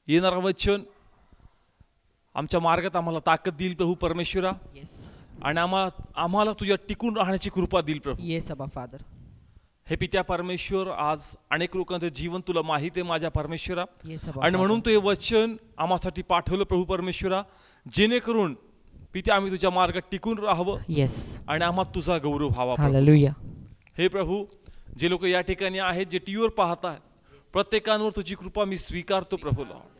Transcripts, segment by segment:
येणारं वचन आमच्या मार्गात आम्हाला ताकद देईल प्रभू परमेश्वरा, आणि आम्हाला तुझ्या टिकून राहण्याची कृपा देईल प्रभू. येस अबा फादर. हे पित्या परमेश्वर, आज अनेक लोकांचं जीवन तुला माहित आहे माझ्या परमेश्वरा, येस अबा. आणि म्हणून तू हे वचन आम्हासाठी पाठवलं प्रभू परमेश्वरा, जेणेकरून पित्या आम्ही तुझ्या मार्गात टिकून राहावं येस. आणि आम्हाला तुझा गौरव व्हावा प्रभू. हालेलुया. हे प्रभू, जे लोक या ठिकाणी आहेत, जे टीव्हीवर पाहत आहेत, प्रत्येकांवर तुझी कृपा मी स्वीकारतो प्रभू लॉर्ड,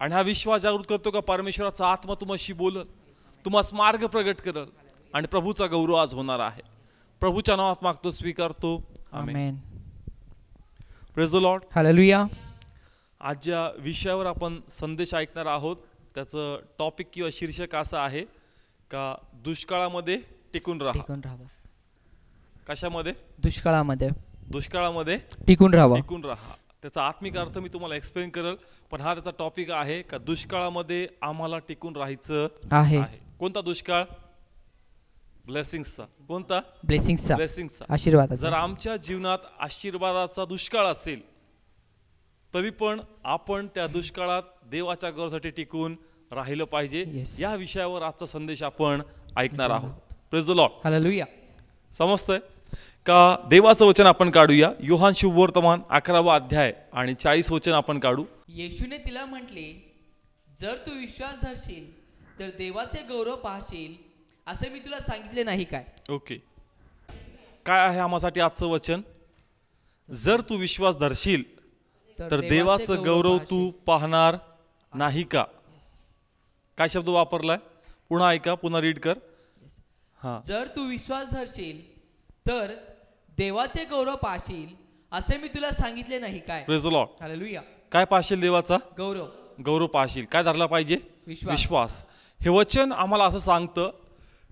आणि हा विश्वास जागृत करतो का परमेश्वराचा आत्मा तुम्हाशी बोलल, तुम्हास मार्ग प्रगट करल, आणि प्रभूचा गौरव आज होणार आहे. प्रभूच्या नावात मागतो, स्वीकारतो. Amen. Praise the lord. Hallelujah. आज ज्या विषयावर आपण संदेश ऐकणार आहोत त्याचं टॉपिक किंवा शीर्षक असं आहे का दुष्काळामध्ये टिकून राहा. टिकून राहावं. कशामध्ये? दुष्काळामध्ये. दुष्काळामध्ये टिकून राहावं. टिकून राहा. त्याचा आत्मिक अर्थ मी तुम्हाला एक्सप्लेन करेल, पण हा त्याचा टॉपिक आहे का दुष्काळामध्ये आम्हाला टिकून राहायचं आहे. कोणता दुष्काळ? ब्लेसिंग्सचा. कोणता? ब्लेसिंग्सचा. ब्लेसिंग्सचा. आशीर्वादाचा. जर आमच्या जीवनात आशीर्वादाचा दुष्काळ असेल तरी पण आपण त्या दुष्काळात देवाच्या गरजेसाठी टिकून राहिलं पाहिजे. Yes. या विषयावर आजचा संदेश आपण ऐकणार आहोत. Praise the lord. हालेलुया. समजतंय का? देवाचं वचन आपण काढूया. योहान शुभवर्तमान 11वा अध्याय आणि 40 वचन आपण काढू. येशूने तिला म्हटले, जर तू विश्वास धरशील तर देवाचे गौरव पाहशील, असे मी तुला सांगितले नाही काय? ओके. काय आहे आम्हासाठी आजचं वचन? जर तू विश्वास धरशील तर देवाचं गौरव तू पाहणार नाही का? काय शब्द वापरलाय? पुन्हा ऐका, पुन्हा रीड कर. हा. जर तू विश्वास धरशील तर देवाचे गौरव पाहशील, असे मी तुला सांगितले नाही काय? Praise the lord. हालेलुया. काय पाहशील? देवाचा गौरव. गौरव पाहशील. काय धरला पाहिजे? विश्वास. विश्वास. हे वचन आम्हाला असं सांगतं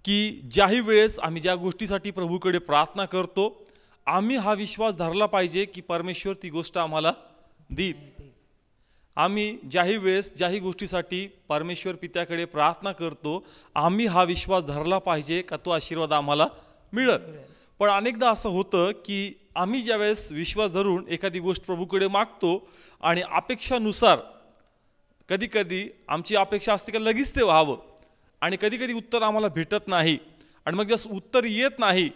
की ज्याही वेळेस आम्ही ज्या गोष्टीसाठी प्रभूकडे प्रार्थना करतो, आम्ही हा विश्वास धरला पाहिजे की परमेश्वर ती गोष्ट आम्हाला देईल. आम्ही ज्याही वेळेस ज्याही गोष्टीसाठी परमेश्वर पित्याकडे प्रार्थना करतो, आम्ही हा विश्वास धरला पाहिजे का तो आशीर्वाद आम्हाला मिळत. पण अनेकदा असं होतं की आम्ही ज्यावेळेस विश्वास धरून एखादी गोष्ट प्रभूकडे मागतो आणि अपेक्षानुसार, कधी कधी आमची अपेक्षा असते का लगेच ते व्हावं, आणि कधी कधी उत्तर आम्हाला भेटत नाही, आणि मग जसं उत्तर येत नाही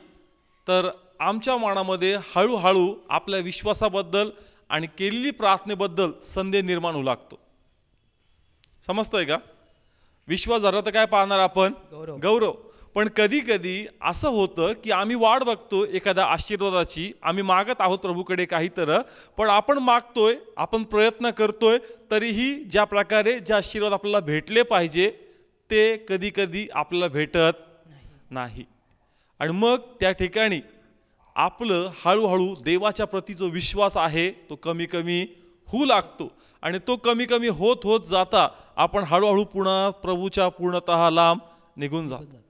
तर आमच्या मनामध्ये हळूहळू आपल्या विश्वासाबद्दल आणि केलेली प्रार्थनेबद्दल संदेह निर्माण होऊ लागतो. समजतंय का? विश्वास धरला तर काय पाहणार आपण? गौरव. गौरव. पण कधी कधी असं होतं की आम्ही वाट बघतो एखाद्या आशीर्वादाची, आम्ही मागत आहोत प्रभूकडे काहीतरी, पण आपण मागतोय, आपण प्रयत्न करतोय, तरीही ज्या प्रकारे जे आशीर्वाद आपल्याला भेटले पाहिजे ते कधी कधी आपल्याला भेटत नाही, आणि मग त्या ठिकाणी आपलं हळूहळू देवाच्या प्रती जो विश्वास आहे तो कमी कमी होऊ लागतो, आणि तो कमी कमी होत होत जाता आपण हळूहळू पुन्हा प्रभूच्या पूर्णतः लांब निघून जातो.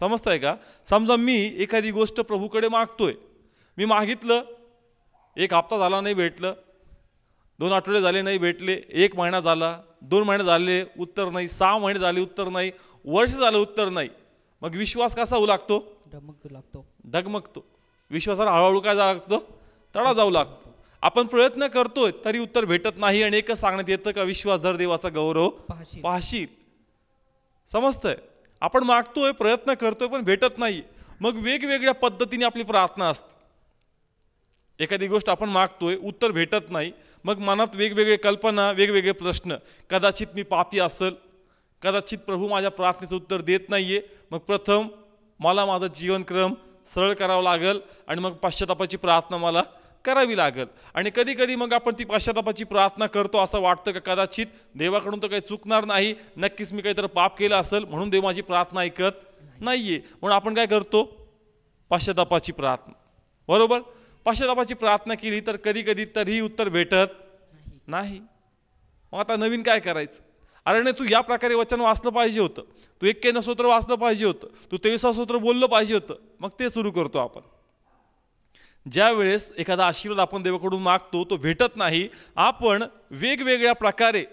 समजतंय का? समजा मी एखादी गोष्ट प्रभूकडे मागतोय, मी मागितलं, 1 हप्ता झाला नाही भेटलं, 2 आठवडे झाले नाही भेटले, 1 महिना झाला, 2 महिने झाले उत्तर नाही, 6 महिने झाले उत्तर नाही, वर्ष झालं उत्तर नाही, मग विश्वास कसा होऊ लागतो? डगमगू लागतो. डगमगतो. विश्वासाला हळूहळू काय जावं लागतं? तडा जाऊ लागतो. आपण प्रयत्न करतोय तरी उत्तर भेटत नाही, आणि एकच सांगण्यात येतं का विश्वास धर, देवाचा गौरव पाहशील. पाहशील. समजतंय? आपण मागतोय, प्रयत्न करतोय, पण भेटत नाही. मग वेगवेगळ्या पद्धतीने आपली प्रार्थना असते. एखादी गोष्ट आपण मागतोय, उत्तर भेटत नाही, मग मनात वेगवेगळे कल्पना, वेगवेगळे प्रश्न. कदाचित मी पापी असेल, कदाचित प्रभू माझ्या प्रार्थनेचं उत्तर देत नाहीये, मग प्रथम मला माझं जीवनक्रम सरळ करावं लागेल, आणि मग पश्चातापाची प्रार्थना मला करावी लागेल. आणि कधी कधी मग आपण ती पश्चातापाची प्रार्थना करतो, असं वाटतं का कदाचित देवाकडून तर काही चुकणार नाही, नक्कीच मी काहीतरी पाप केलं असेल म्हणून देव माझी प्रार्थना ऐकत नाहीये, म्हणून आपण काय करतो? पश्चातापाची प्रार्थना. बरोबर? पश्चातापाची प्रार्थना केली तर कधी कधी तरीही उत्तर भेटत नाही. मग आता नवीन काय करायचं? अरे नाही, तू या प्रकारे वचन वाचलं पाहिजे होतं, तू 91 स्तोत्र वाचलं पाहिजे होतं, तू 23 स्तोत्र बोललं पाहिजे होतं. मग ते सुरू करतो आपण. ज्या वेळेस एखादा आशीर्वाद आपण देवाकडून मागतो, तो भेटत नाही, आपण वेगवेगळ्या प्रकारे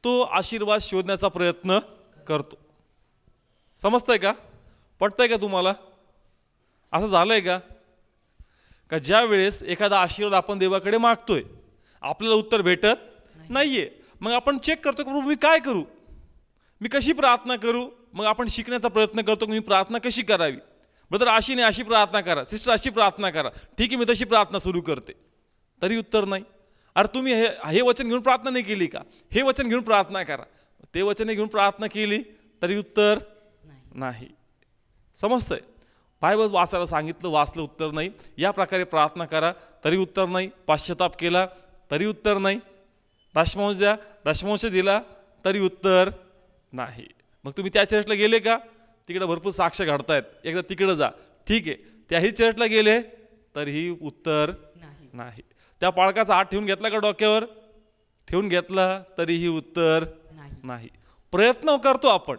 तो आशीर्वाद शोधण्याचा प्रयत्न करतो. समजतंय का? पटतंय का तुम्हाला? असं झालंय का ज्या वेळेस एखादा आशीर्वाद आपण देवाकडे मागतोय, आपल्याला उत्तर भेटत नाहीये, मग आपण चेक करतो की प्रभू मी काय करू, मी कशी प्रार्थना करू. मग आपण शिकण्याचा प्रयत्न करतो की मी प्रार्थना कशी करावी. ब्रदर अशी नाही, अशी प्रार्थना करा, सिस्टर अशी प्रार्थना करा. ठीक आहे, मी तशी प्रार्थना सुरू करते, तरी उत्तर नाही. अरे तुम्ही हे वचन घेऊन प्रार्थना नाही केली का, हे वचन घेऊन प्रार्थना करा. ते वचन घेऊन प्रार्थना केली तरी उत्तर नाही. समजतंय, बायबल वाचायला सांगितलं, वाचलं, उत्तर नाही. या प्रकारे प्रार्थना करा तरी उत्तर नाही. पाश्चाताप केला तरी उत्तर नाही. दशमांश द्या, दशमांश दिला तरी उत्तर नाही. मग तुम्ही त्या चर्चला गेले का, तिकडे भरपूर साक्ष घडतायत, एकदा तिकडे जा. ठीक आहे, त्याही चर्चला गेले तरीही उत्तर नाही. त्या पाळकाचा हात ठेवून घेतला का डोक्यावर, ठेवून घेतला तरीही उत्तर नाही. प्रयत्न करतो आपण.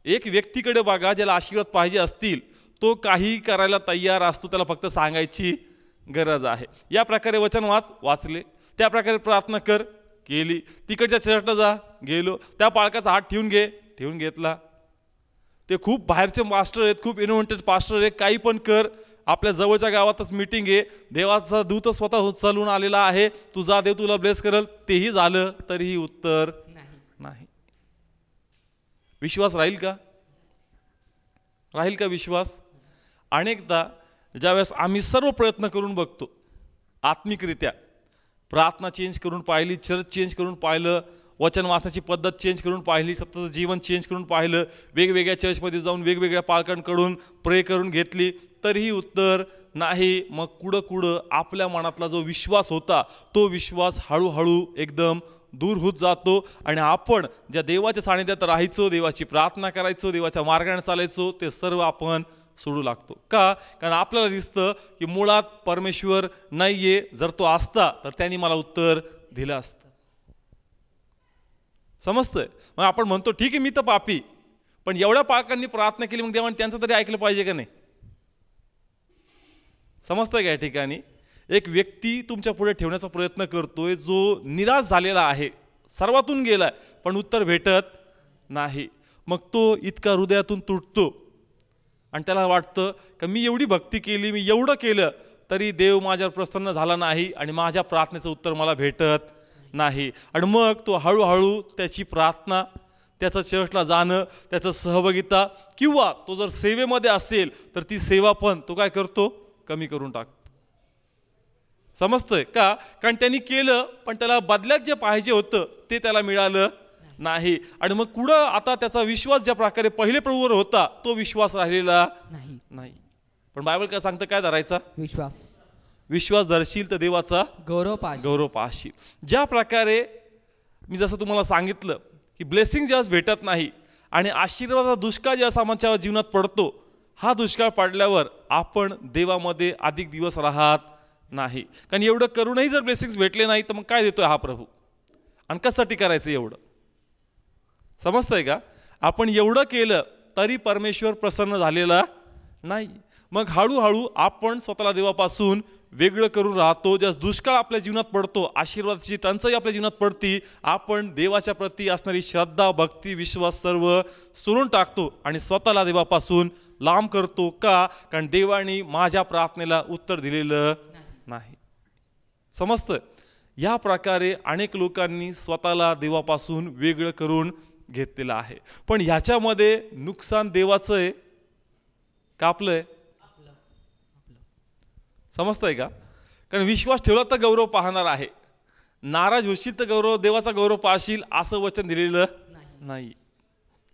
एक व्यक्तीकडे बघा ज्याला आशीर्वाद पाहिजे असतील, तो काही करायला तयार असतो, त्याला फक्त सांगायची गरज आहे. या प्रकारे वचन वाचले, त्या प्रकारे प्रार्थना कर, केली. तिकडच्या चर्चला जा, गेलो, त्या पाळकाचा हात ठेवून घेतला. ते खूप बाहेरचे मास्टर आहेत, खूप इनोव्हेटिव्ह पास्टर आहेत, काही पण कर. आपल्या जवळच्या गावातच मीटिंग आहे, देवाचा दूत स्वतः चालून आलेला आहे, तू जा, देव तुला ब्लेस करेल, तेही झालं तरीही उत्तर नाही. विश्वास राहील का, राहील का विश्वास. अनेकदा ज्यावेळेस आम्ही सर्व प्रयत्न करून बघतो, आत्मिकरित्या प्रार्थना चेंज करून पाहिली, चर्च चेंज करून पाहिलं, वचन वाचण्याची पद्धत चेंज करून पाहिली, स्वतःचं जीवन चेंज करून पाहिलं, वेगवेगळ्या चर्चमध्ये जाऊन वेगवेगळ्या पालकांकडून प्रे करून घेतली, तरीही उत्तर नाही. मग कुठं आपल्या मनातला जो विश्वास होता, तो विश्वास हळूहळू एकदम दूर होत जातो. आणि आपण ज्या देवाच्या सानिध्यात राहायचो, देवाची प्रार्थना करायचो, देवाच्या मार्गाने चालायचो, ते सर्व आपण सोडू लागतो. का, कारण आपल्याला दिसतं की मुळात परमेश्वर नाहीये. जर तो असता तर त्यांनी मला उत्तर दिलं असतं. समजतंय. मग आपण म्हणतो ठीक आहे, मी तर पापी, पण एवढ्या पालकांनी प्रार्थना केली, मग देवाने त्यांचं तरी ऐकलं पाहिजे का नाही. समजतंय का. या ठिकाणी एक व्यक्ती तुमच्या पुढे ठेवण्याचा प्रयत्न करतोय, जो निराश झालेला आहे, सर्वातून गेलाय, पण उत्तर भेटत नाही. मग तो इतका हृदयातून तुटतो आणि त्याला वाटतं की मी एवढी भक्ती केली, मी एवढं केलं, तरी देव माझ्यावर प्रसन्न झाला नाही आणि माझ्या प्रार्थनेचं उत्तर मला भेटत नाही. आणि मग तो हळूहळू त्याची प्रार्थना, त्याचं चर्चला जाणं, त्याचं सहभागिता, किंवा तो जर सेवेमध्ये असेल तर ती सेवा पण तो काय करतो, कमी करून टाकतो. समजतंय का. कारण त्यांनी केलं, पण त्याला बदल्यात जे पाहिजे होतं ते त्याला मिळालं नाही. आणि मग कुठं आता त्याचा विश्वास ज्या प्रकारे पहिले प्रभूवर होता, तो विश्वास राहिलेला नाही. पण बायबल काय सांगतं, काय धरायचा विश्वास धरशील तर देवाचा गौरव पाहशील. ज्या प्रकारे मी जसं तुम्हाला सांगितलं की ब्लेसिंग ज्यावेळेस भेटत नाही आणि आशीर्वादाचा दुष्काळ ज्यावेळेस आमच्या जीवनात पडतो, हा दुष्काळ पडल्यावर आपण देवामध्ये अधिक दिवस राहत नाही. कारण एवढं करूनही जर ब्लेसिंग्स भेटले नाही तर मग काय देतोय हा प्रभू, आणि कशासाठी करायचं एवढं. समजतंय का. आपण एवढं केलं तरी परमेश्वर प्रसन्न झालेला नाही. मग हळूहळू आपण स्वतःला देवापासून वेगळं करून राहतो. ज्या दुष्काळ आपल्या जीवनात पडतो, आशीर्वादाची टंचाई आपल्या जीवनात पडती, आपण देवाच्या प्रती असणारी श्रद्धा, भक्ती, विश्वास सर्व सोडून टाकतो आणि स्वतःला देवापासून लांब करतो. का, कारण देवाने माझ्या प्रार्थनेला उत्तर दिलेलं नाही. समजतं. या प्रकारे अनेक लोकांनी स्वतःला देवापासून वेगळं करून घेतलेलं आहे. पण ह्याच्यामध्ये नुकसान देवाचं आहे का आपलं आहे. समजतंय का. कारण विश्वास ठेवला तर गौरव पाहणार आहे, नाराज होशील तर देवाचा गौरव पाहशील, असं वचन दिलेलं नाही.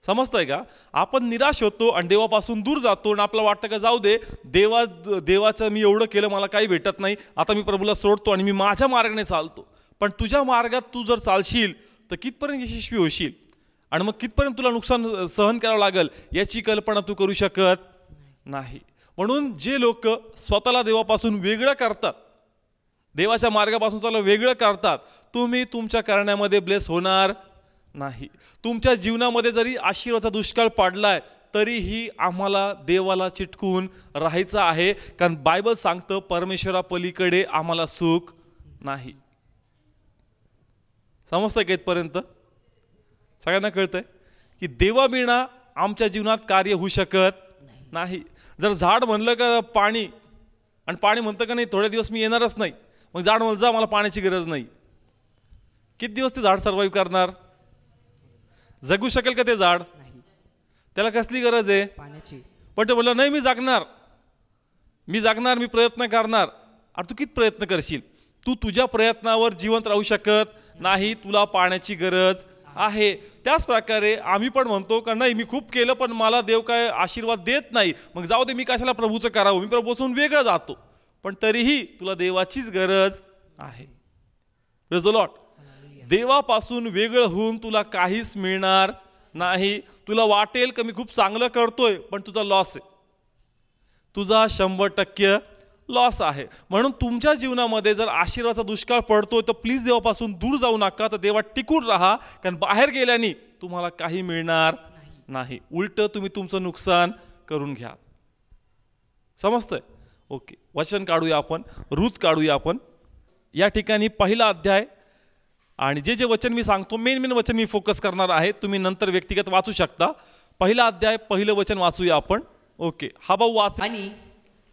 समजतंय का. आपण निराश होतो आणि देवापासून दूर जातो आणि आपल्याला वाटतं का जाऊ दे, देवाचं मी एवढं केलं, मला काही भेटत नाही, आता मी प्रभूला सोडतो आणि मी माझ्या मार्गाने चालतो. पण तुझ्या मार्गात तू जर चालशील तर कितपर्यंत यशस्वी होशील आणि मग कितपर्यंत तुला नुकसान सहन करावं लागेल याची कल्पना तू करू शकत नाही. म्हणून जे लोक स्वतःला देवापासून वेगळं करतात, देवाच्या मार्गापासून त्याला वेगळं करतात, तुम्ही तुमच्या करण्यामध्ये ब्लेस होणार नाही. तुमच्या जीवनामध्ये जरी आशीर्वादाचा दुष्काळ पडलाय तरीही आम्हाला देवाला चिटकून राहायचं आहे. कारण बायबल सांगतं परमेश्वरा पलीकडे आम्हाला सुख नाही. समजतंय का इथपर्यंत. सगळ्यांना कळतंय की देवाविना आमच्या जीवनात कार्य होऊ शकत नाही. जर झाड म्हणलं का पाणी, आणि पाणी म्हणतं का नाही थोडे दिवस मी येणारच नाही, मग झाड म्हणलं जा मला पाण्याची गरज नाही. किती दिवस ते झाड सर्वाईव्ह करणार? जगू शकेल का ते झाड? नाही. त्याला कसली गरज आहे? पाण्याची. पण ते बोलला नाही मी जागणार, मी प्रयत्न करणार. अरे तू किती प्रयत्न करशील? तू तुझ्या प्रयत्नावर जिवंत राहू शकत नाही, तुला पाण्याची गरज आहे. त्याच प्रकारे आम्ही पण म्हणतो का नाही मी खूप केलं पण मला देव काय आशीर्वाद देत नाही, मग जाऊ दे, मी कशाला प्रभूचं करावं, मी प्रभूपासून वेगळं जातो. पण तरीही तुला देवाचीच गरज आहे. Praise the Lord. देवापासून वेगळं होऊन तुला काहीच मिळणार नाही. तुला वाटेल की मी खूप चांगलं करतोय, पण तुझा लॉस आहे, तुझा 100% लॉस आहे. म्हणून तुमच्या जीवनामध्ये जर आशीर्वादाचा दुष्काळ पडतोय तर प्लीज देवापासून दूर जाऊ नका, तर देवात टिकून राहा, कारण बाहेर गेल्याने तुम्हाला काही मिळणार नाही, उलट तुम्ही तुमचं नुकसान करून घ्या. समजतंय? ओके, वचन काढूया आपण, रूत काढूया आपण. या ठिकाणी पहिला अध्याय, आणि जे जे वचन मी सांगतो मेन वचन मी फोकस करणार आहे, तुम्ही नंतर व्यक्तिगत वाचू शकता. पहिला अध्याय पहिलं वचन वाचूया आपण. ओके, हा भाऊ वाच. आणि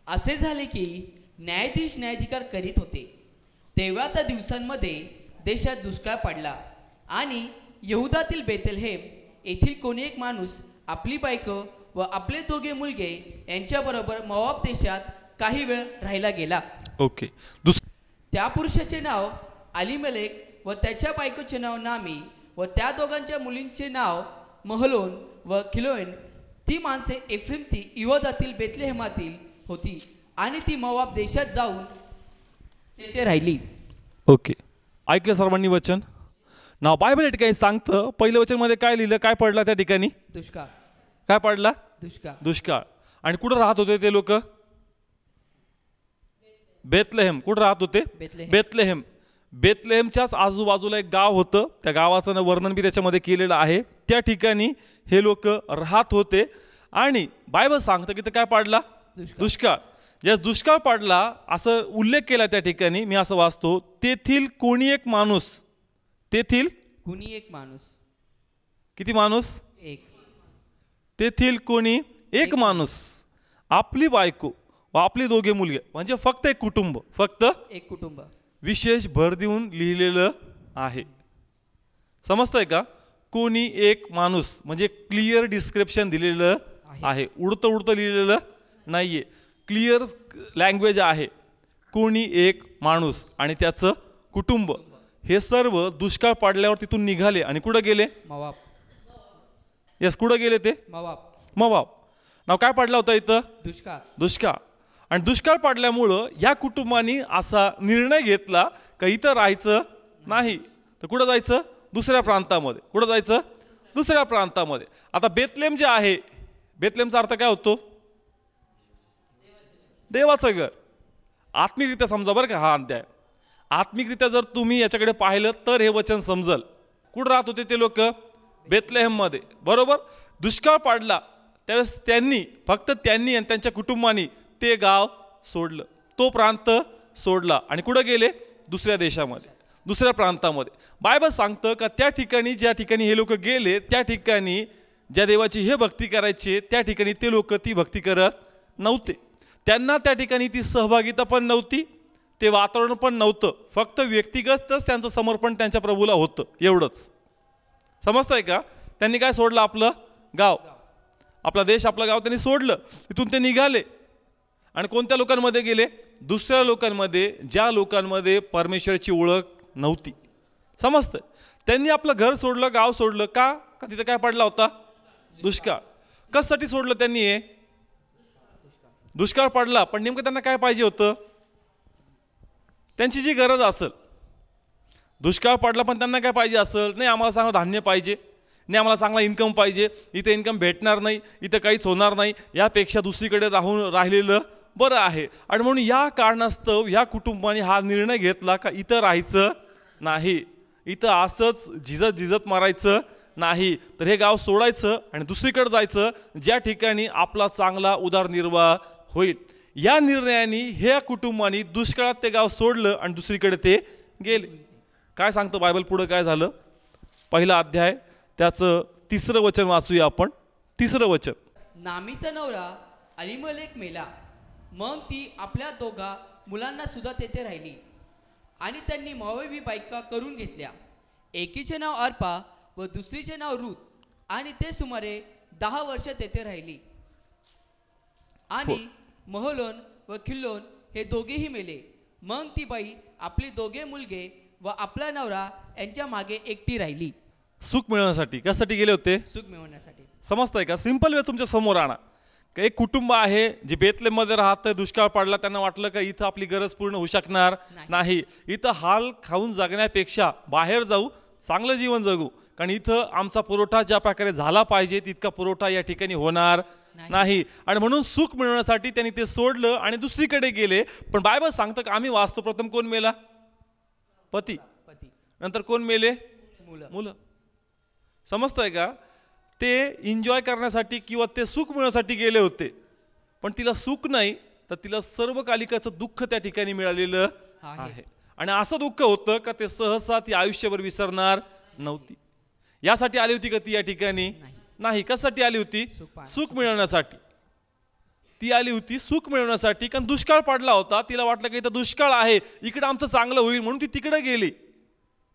असे झाले की न्यायाधीश न्यायाधिकार करीत होते, तेव्हा त्या दिवसांमध्ये देशात दुष्काळ पडला. आणि यहुदातील बेथलेहेम येथील कोणी एक माणूस आपली बायको व आपले दोघे मुलगे यांच्याबरोबर मोआब देशात काही वेळ राहायला गेला. ओके, त्या पुरुषाचे नाव अलीमेलेक व त्याच्या बायकोचे नाव नामी व त्या दोघांच्या मुलींचे नाव महलोन व खिलोन. ती माणसे एफ्रिमती यहुदातील बेथलेहेमातील होती आणि ती मोआब देशात जाऊन तेथे राहिली. ओके, ऐकलं सर्वांनी वचन? नाव बायबल या ठिकाणी सांगतं, पहिलं वचन मध्ये काय लिहिलं, काय पडला त्या ठिकाणी? दुष्काळ. काय पडला? दुष्काळ. दुष्काळ. आणि कुठं राहत होते ते लोक? बेथलेहेम. कुठं राहत होते? बेथलेहेम. बेथलेहेमच्याच आजूबाजूला एक गाव होतं, त्या गावाचं वर्णन मी त्याच्यामध्ये केलेलं आहे. त्या ठिकाणी हे लोक राहत होते. आणि बायबल सांगतं की ते काय पडला? दुष्काळ. ज्या दुष्काळ पडला असं उल्लेख केला त्या ठिकाणी, मी असं वाचतो, तेथील कोणी एक माणूस, तेथील कुणी एक माणूस. किती माणूस? एक. तेथील कोणी एक माणूस आपली बायको व आपली दोघे मुलगे, म्हणजे फक्त एक कुटुंब, फक्त एक कुटुंब. विशेष भर देऊन लिहिलेलं आहे. समजतंय का? कोणी एक माणूस म्हणजे क्लिअर डिस्क्रिप्शन दिलेलं आहे, उडतं लिहिलेलं नाहीये, क्लिअर लँग्वेज आहे. कोणी एक माणूस आणि त्याचं कुटुंब हे सर्व दुष्काळ पडल्यावर तिथून निघाले आणि कुठं गेले? मोआब. यस, कुठं गेले ते? मोआब. नाव काय पडला होता इथं? दुष्काळ. आणि दुष्काळ पडल्यामुळं या कुटुंबाने असा निर्णय घेतला का इथं राहायचं नाही, तर कुठं जायचं? दुसऱ्या प्रांतामध्ये. कुठं जायचं? दुसऱ्या प्रांतामध्ये. आता बेथलेम जे आहे, बेथलेमचा अर्थ काय होतो? देवाचं घर. आत्मिकरित्या समजा बरं का हा अध्याय. आत्मिकरित्या जर तुम्ही याच्याकडे पाहिलं तर हे वचन समजल. कुठं राहत होते ते लोक? बेथलेहेममध्ये. बरोबर. दुष्काळ पडला त्यावेळेस त्यांनी, फक्त त्यांनी आणि त्यांच्या कुटुंबानी ते गाव सोडलं, तो प्रांत सोडला आणि कुठं गेले? दुसऱ्या देशामध्ये, दुसऱ्या प्रांतामध्ये. बायबल सांगतं का त्या ठिकाणी, ज्या ठिकाणी हे लोक गेले, त्या ठिकाणी ज्या देवाची हे भक्ती करायचे, त्या ठिकाणी ते लोक ती भक्ती करत नव्हते. त्यांना त्या ठिकाणी ती सहभागिता पण नव्हती, ते वातावरण पण नव्हतं, फक्त व्यक्तिगतच त्यांचं समर्पण त्यांच्या प्रभूला होतं, एवढंच. समजतंय का? त्यांनी काय सोडलं? आपलं गाव, आपला देश, आपलं गाव त्यांनी सोडलं. तिथून ते निघाले आणि कोणत्या लोकांमध्ये गेले? दुसऱ्या लोकांमध्ये, ज्या लोकांमध्ये परमेश्वराची ओळख नव्हती. समजतंय? त्यांनी आपलं घर सोडलं, गाव सोडलं. का? का तिथं काय पडला होता? दुष्काळ. कशासाठी सोडलं त्यांनी? हे दुष्काळ पडला, पण नेमकं त्यांना काय पाहिजे होतं? त्यांची जी गरज असेल. दुष्काळ पडला पण त्यांना काय पाहिजे असेल? नाही आम्हाला चांगलं धान्य पाहिजे, नाही आम्हाला चांगला इन्कम पाहिजे, इथे इन्कम भेटणार नाही, इथं काहीच होणार नाही, यापेक्षा दुसरीकडे राहिलेलं बरं आहे. आणि म्हणून या कारणास्तव या कुटुंबाने हा निर्णय घेतला का इथं राहायचं नाही, इथं असंच झिजत मारायचं नाही, तर हे गाव सोडायचं आणि दुसरीकडे जायचं, ज्या ठिकाणी आपला चांगला उदरनिर्वाह होईल. या निर्णयाने ह्या कुटुंबाने दुष्काळात ते गाव सोडलं आणि दुसरीकडे ते गेले. काय सांगतं बायबल पुढं काय झालं? पहिला अध्याय त्याचं 3रं वचन वाचूया आपण. 3रं वचन. नामीचा नवरा अलीमेलेक मेला, मग ती आपल्या दोघा मुलांना सुद्धा तेथे राहिली आणि त्यांनी मोआबी बायका करून घेतल्या. एकीचे नाव अर्पा व दुसरीचे नाव रूत, आणि ते सुमारे 10 वर्ष तेथे राहिली. आणि महलोन व खिल्लोन हे दोघेही मेले. मग ती बाई आपली दोघे मुलगे व आपला नवरा यांच्या मागे एकटी राहिली. सुख मिळवण्यासाठी कशासाठी गेले होते? सुख मिळवण्यासाठी. समजतंय का? सिंपल वे तुमच्या समोर आणा. का एक कुटुंब आहे जे बेतलेमध्ये राहतं, दुष्काळ पडला, त्यांना वाटलं का इथं आपली गरज पूर्ण होऊ शकणार नाही, इथं हाल खाऊन जगण्यापेक्षा बाहेर जाऊ, चांगलं जीवन जगू, कारण इथं आमचा पुरवठा ज्या प्रकारे झाला पाहिजे तितका पुरवठा या ठिकाणी होणार नाही. आणि म्हणून सुख मिळवण्यासाठी त्यांनी ते सोडलं आणि दुसरीकडे गेले. पण बायबल सांगतं का आम्ही वाचतो प्रथम कोण मेला? पती. नंतर कोण मेले? मुलं. समजतंय का? ते एन्जॉय करण्यासाठी किंवा ते सुख मिळवण्यासाठी गेले होते, पण तिला सुख नाही तर तिला सर्वकालिकाचं दुःख त्या ठिकाणी मिळालेलं आहे. आणि असं दुःख होतं का ते सहसा ती आयुष्यभर विसरणार नव्हती. यासाठी आली होती का ती या ठिकाणी? नाही. कशासाठी आली होती? सुख मिळवण्यासाठी. ती आली होती सुख मिळवण्यासाठी, कारण दुष्काळ पडला होता. तिला वाटलं की इथं दुष्काळ आहे, इकडं आमचं चांगलं होईल, म्हणून ती तिकडे गेली.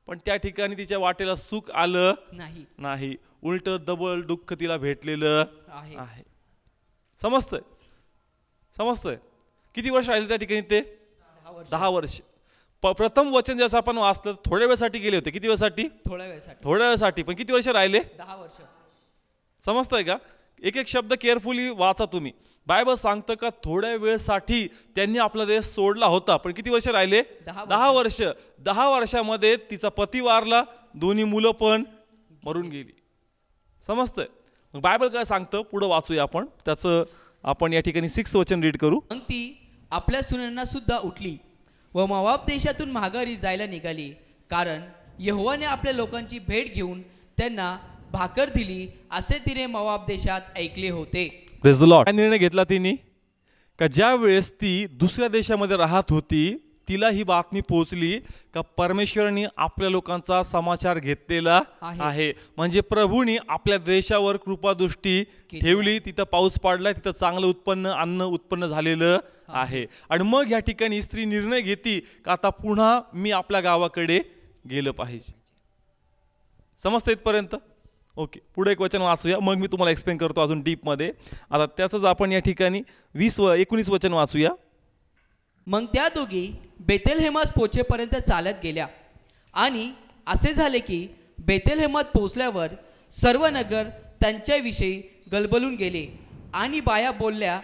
पण त्या ठिकाणी तिच्या वाटेला सुख आलं नाही. उलट डबल दुःख तिला भेटलेलं आहे. समजतंय? किती वर्ष राहिले त्या ठिकाणी? ते 10 वर्ष. प्रथम वचन जसं आपण वाचलं, थोड्या वेळासाठी गेले होते. किती वेळासाठी? थोड्या वेळासाठी. पण किती वर्ष राहिले? 10 वर्ष. समजतंय का? एक एक शब्द केअरफुली वाचा तुम्ही. बायबल सांगतं का थोड्या वेळसाठी त्यांनी आपला देश सोडला होता, पण किती वर्ष राहिले? 10 वर्ष. 10 वर्षामध्ये तिचा पती वारला, दोन्ही मुलं पण मरून गेली. समजतंय? मग बायबल काय सांगतं पुढे वाचूया आपण. त्याचं आपण या ठिकाणी 6 वचन रीड करू. मग ती आपल्या सुनांना सुद्धा उठली व मोआब देशातून माघारी जायला निघाली, कारण यहोवाने आपल्या लोकांची भेट घेऊन त्यांना भाकर दिली असे तिने मोआब देशात ऐकले होते. Praise the Lord. काय निर्णय घेतला तिने? का ज्या वेळेस ती दुसऱ्या देशामध्ये राहत होती, तिला ही बातमी पोहोचली का परमेश्वराने आपल्या लोकांचा समाचार घेतलेला आहे. म्हणजे प्रभूने आपल्या देशावर कृपादृष्टी ठेवली. तिथं पाऊस पडलाय, तिथं चांगलं अन्न उत्पन्न झालेलं आहे. आणि मग या ठिकाणी स्त्री निर्णय घेते का आता पुन्हा मी आपल्या गावाकडे गेलं पाहिजे. समजतं इथपर्यंत? ओके. पुढे एक वचन वाचूया, मग मी तुम्हाला एक्सप्लेन करतो अजून डीपमध्ये. आता त्याचंच आपण या ठिकाणी 19 वचन वाचूया. मग त्या दोघी बेतेलहेमास पोचेपर्यंत चालत गेल्या. आणि असे झाले की बेतेलहेमात पोचल्यावर सर्व नगर त्यांच्याविषयी गलबलून गेले आणि बाया बोलल्या,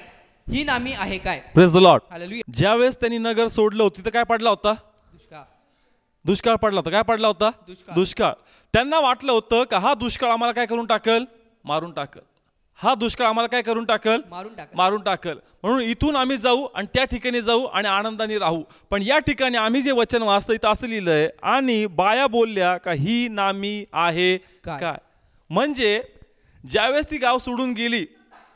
ही नामी आहे काय? Praise the lord. हालेलुया. ज्यावेळेस त्यांनी नगर सोडलं होतं तिथं काय पडला होता? दुष्काळ पडला होता. काय पडला होता? दुष्काळ. त्यांना वाटलं होतं का हा दुष्काळ आम्हाला काय करून टाकल? मारून टाकल. हा दुष्काळ आम्हाला काय करून टाकल? मारून टाकल. म्हणून इथून आम्ही जाऊ आणि त्या ठिकाणी जाऊ आणि आनंदाने राहू. पण या ठिकाणी आम्ही जे वचन वाचतो इथं असं लिहिलंय, आणि बाया बोलल्या का ही नामी आहे काय? म्हणजे ज्यावेळेस ती गाव सोडून गेली,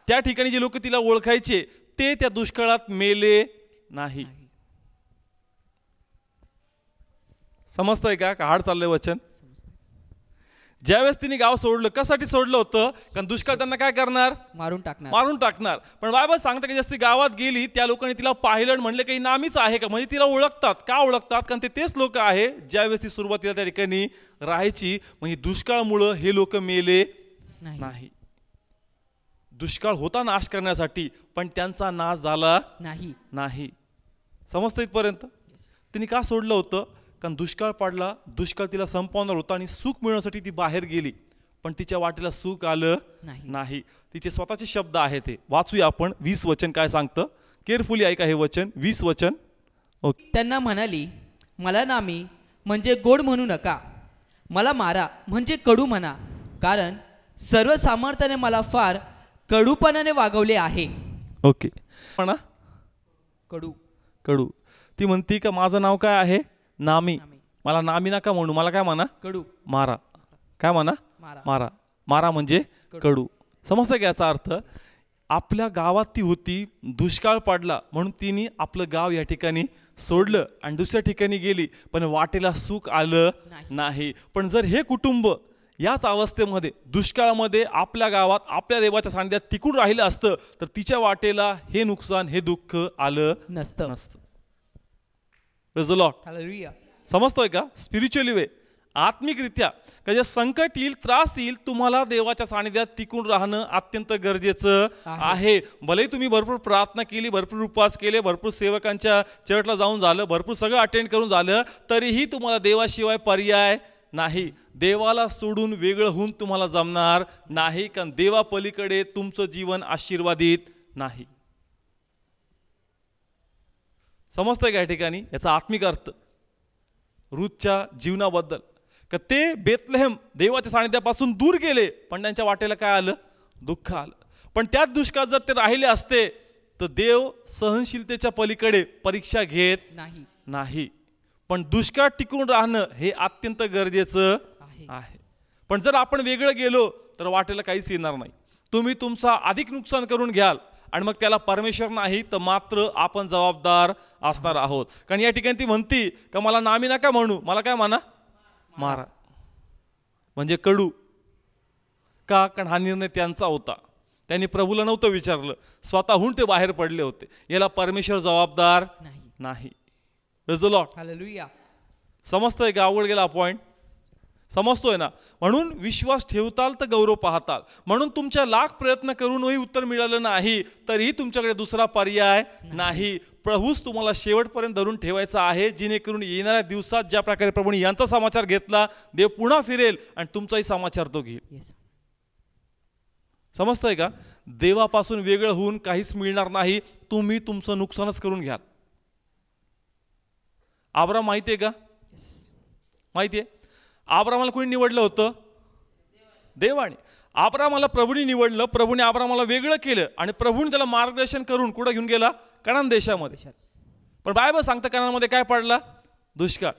त्या ठिकाणी जे लोक तिला ओळखायचे ते त्या दुष्काळात मेले नाही. समजतंय का? हाड चाललंय वचन. ज्यावेळेस तिने गाव सोडलं, कशासाठी सोडलं होतं? कारण दुष्काळ त्यांना काय करणार? मारून टाकणार. पण बायबल सांगतं की जशी गावात गेली त्या लोकांनी तिला पाहिलं आणि म्हणले काही नामीच आहे का? म्हणजे तिला ओळखतात. का ओळखतात? कारण ते तेच लोक आहे ज्यावेळेस ती सुरुवातीला त्या ठिकाणी राहायची. म्हणजे दुष्काळामुळं हे लोक मेले नाही. दुष्काळ होता नाश करण्यासाठी, पण त्यांचा नाश झाला नाही. समजतं इथपर्यंत? तिने का सोडलं होतं? कारण दुष्काळ पडला, दुष्काळ तिला संपवणार होता आणि सुख मिळवण्यासाठी ती बाहेर गेली, पण तिच्या वाटेला सुख आलं नाही. तिचे स्वतःचे शब्द आहे ते वाचूया आपण. 20 वचन काय सांगतं, केअरफुली ऐका हे वचन. 20 वचन. ओके. त्यांना म्हणाली, मला नामी म्हणजे गोड म्हणू नका, मला मारा म्हणजे कडू म्हणा, कारण सर्व सामर्थ्याने मला फार कडूपणाने वागवले आहे. ओके. म्हणा कडू. ती म्हणती का माझं नाव काय आहे? नामी. मला नामी नका म्हणू, मला काय म्हणा? कडू. मारा. काय म्हणा? मारा म्हणजे कडू. समजतं का याचा अर्थ? आपल्या गावात ती होती, दुष्काळ पडला म्हणून तिने आपलं गाव या ठिकाणी सोडलं आणि दुसऱ्या ठिकाणी गेली, पण वाटेला सुख आलं नाही. पण जर हे कुटुंब याच अवस्थेमध्ये दुष्काळामध्ये आपल्या गावात आपल्या देवाच्या सानिध्यात टिकून राहिलं असतं तर तिच्या वाटेला हे नुकसान, हे दुःख आलं नसतं. Praise the lord. हालेलुया. समजतोय का? स्पिरिच्युअली वे आत्मिकरित्या का जे संकट येईल, त्रास येईल, तुम्हाला देवाच्या सानिध्यात टिकून राहणं अत्यंत गरजेचं आहे. भलेही तुम्ही भरपूर प्रार्थना केली, भरपूर उपवास केले, भरपूर सेवकांच्या चर्चला जाऊन झालं, भरपूर सगळं अटेंड करून झालं, तरीही तुम्हाला देवाशिवाय पर्याय नाही. देवाला सोडून वेगळं होऊन तुम्हाला जमणार नाही, कारण देवापलीकडे तुमचं जीवन आशीर्वादित नाही. समजतंय का या ठिकाणी याचा आत्मिक अर्थ रूथच्या जीवनाबद्दल? का ते बेथलेहेम देवाच्या सानिध्यापासून दूर गेले, पण त्यांच्या वाटेला काय आलं? दुःख आलं. पण त्याच दुष्काळात जर ते राहिले असते तर देव सहनशीलतेच्या पलीकडे परीक्षा घेत नाही. पण दुष्काळ टिकून राहणं हे अत्यंत गरजेचं आहे. पण जर आपण वेगळं गेलो तर वाटेला काहीच येणार नाही. तुम्ही तुमचा अधिक नुकसान करून घ्याल आणि मग त्याला परमेश्वर नाही तर मात्र आपण जबाबदार असणार आहोत. कारण या ठिकाणी ती म्हणती का मला नामी नका म्हणू, मला काय म्हणा, मारा. म्हणजे कडू का? कारण हा निर्णय त्यांचा होता. त्यांनी प्रभूला नव्हतं विचारलं, स्वतःहून ते बाहेर पडले होते. याला परमेश्वर जबाबदार नाही. हालेलुया. समजतंय का? आवड गेला पॉइंट समजतोय ना? म्हणून विश्वास ठेवताल तर गौरव पाहताल. म्हणून तुमच्या लाख प्रयत्न करूनही उत्तर मिळालं नाही तरीही तुमच्याकडे दुसरा पर्याय नाही. प्रभूच तुम्हाला शेवटपर्यंत धरून ठेवायचा आहे, जेणेकरून येणाऱ्या दिवसात ज्या प्रकारे प्रभूने यांचा समाचार घेतला, देव पुन्हा फिरेल आणि तुमचाही समाचार तो घेईल. समजतंय का? देवापासून वेगळं होऊन काहीच मिळणार नाही. तुम्ही तुमचं नुकसानच करून घ्याल. अब्राम माहितीये का? माहितीये. अब्रामाला कोणी निवडलं होतं? देवाने. अब्रामाला प्रभूने निवडलं, प्रभूने अब्रामाला वेगळं केलं आणि प्रभूने त्याला मार्गदर्शन करून कुठं घेऊन गेला? कनान देशामध्ये. पण बायबल सांगतं कनानमध्ये काय पडला? दुष्काळ.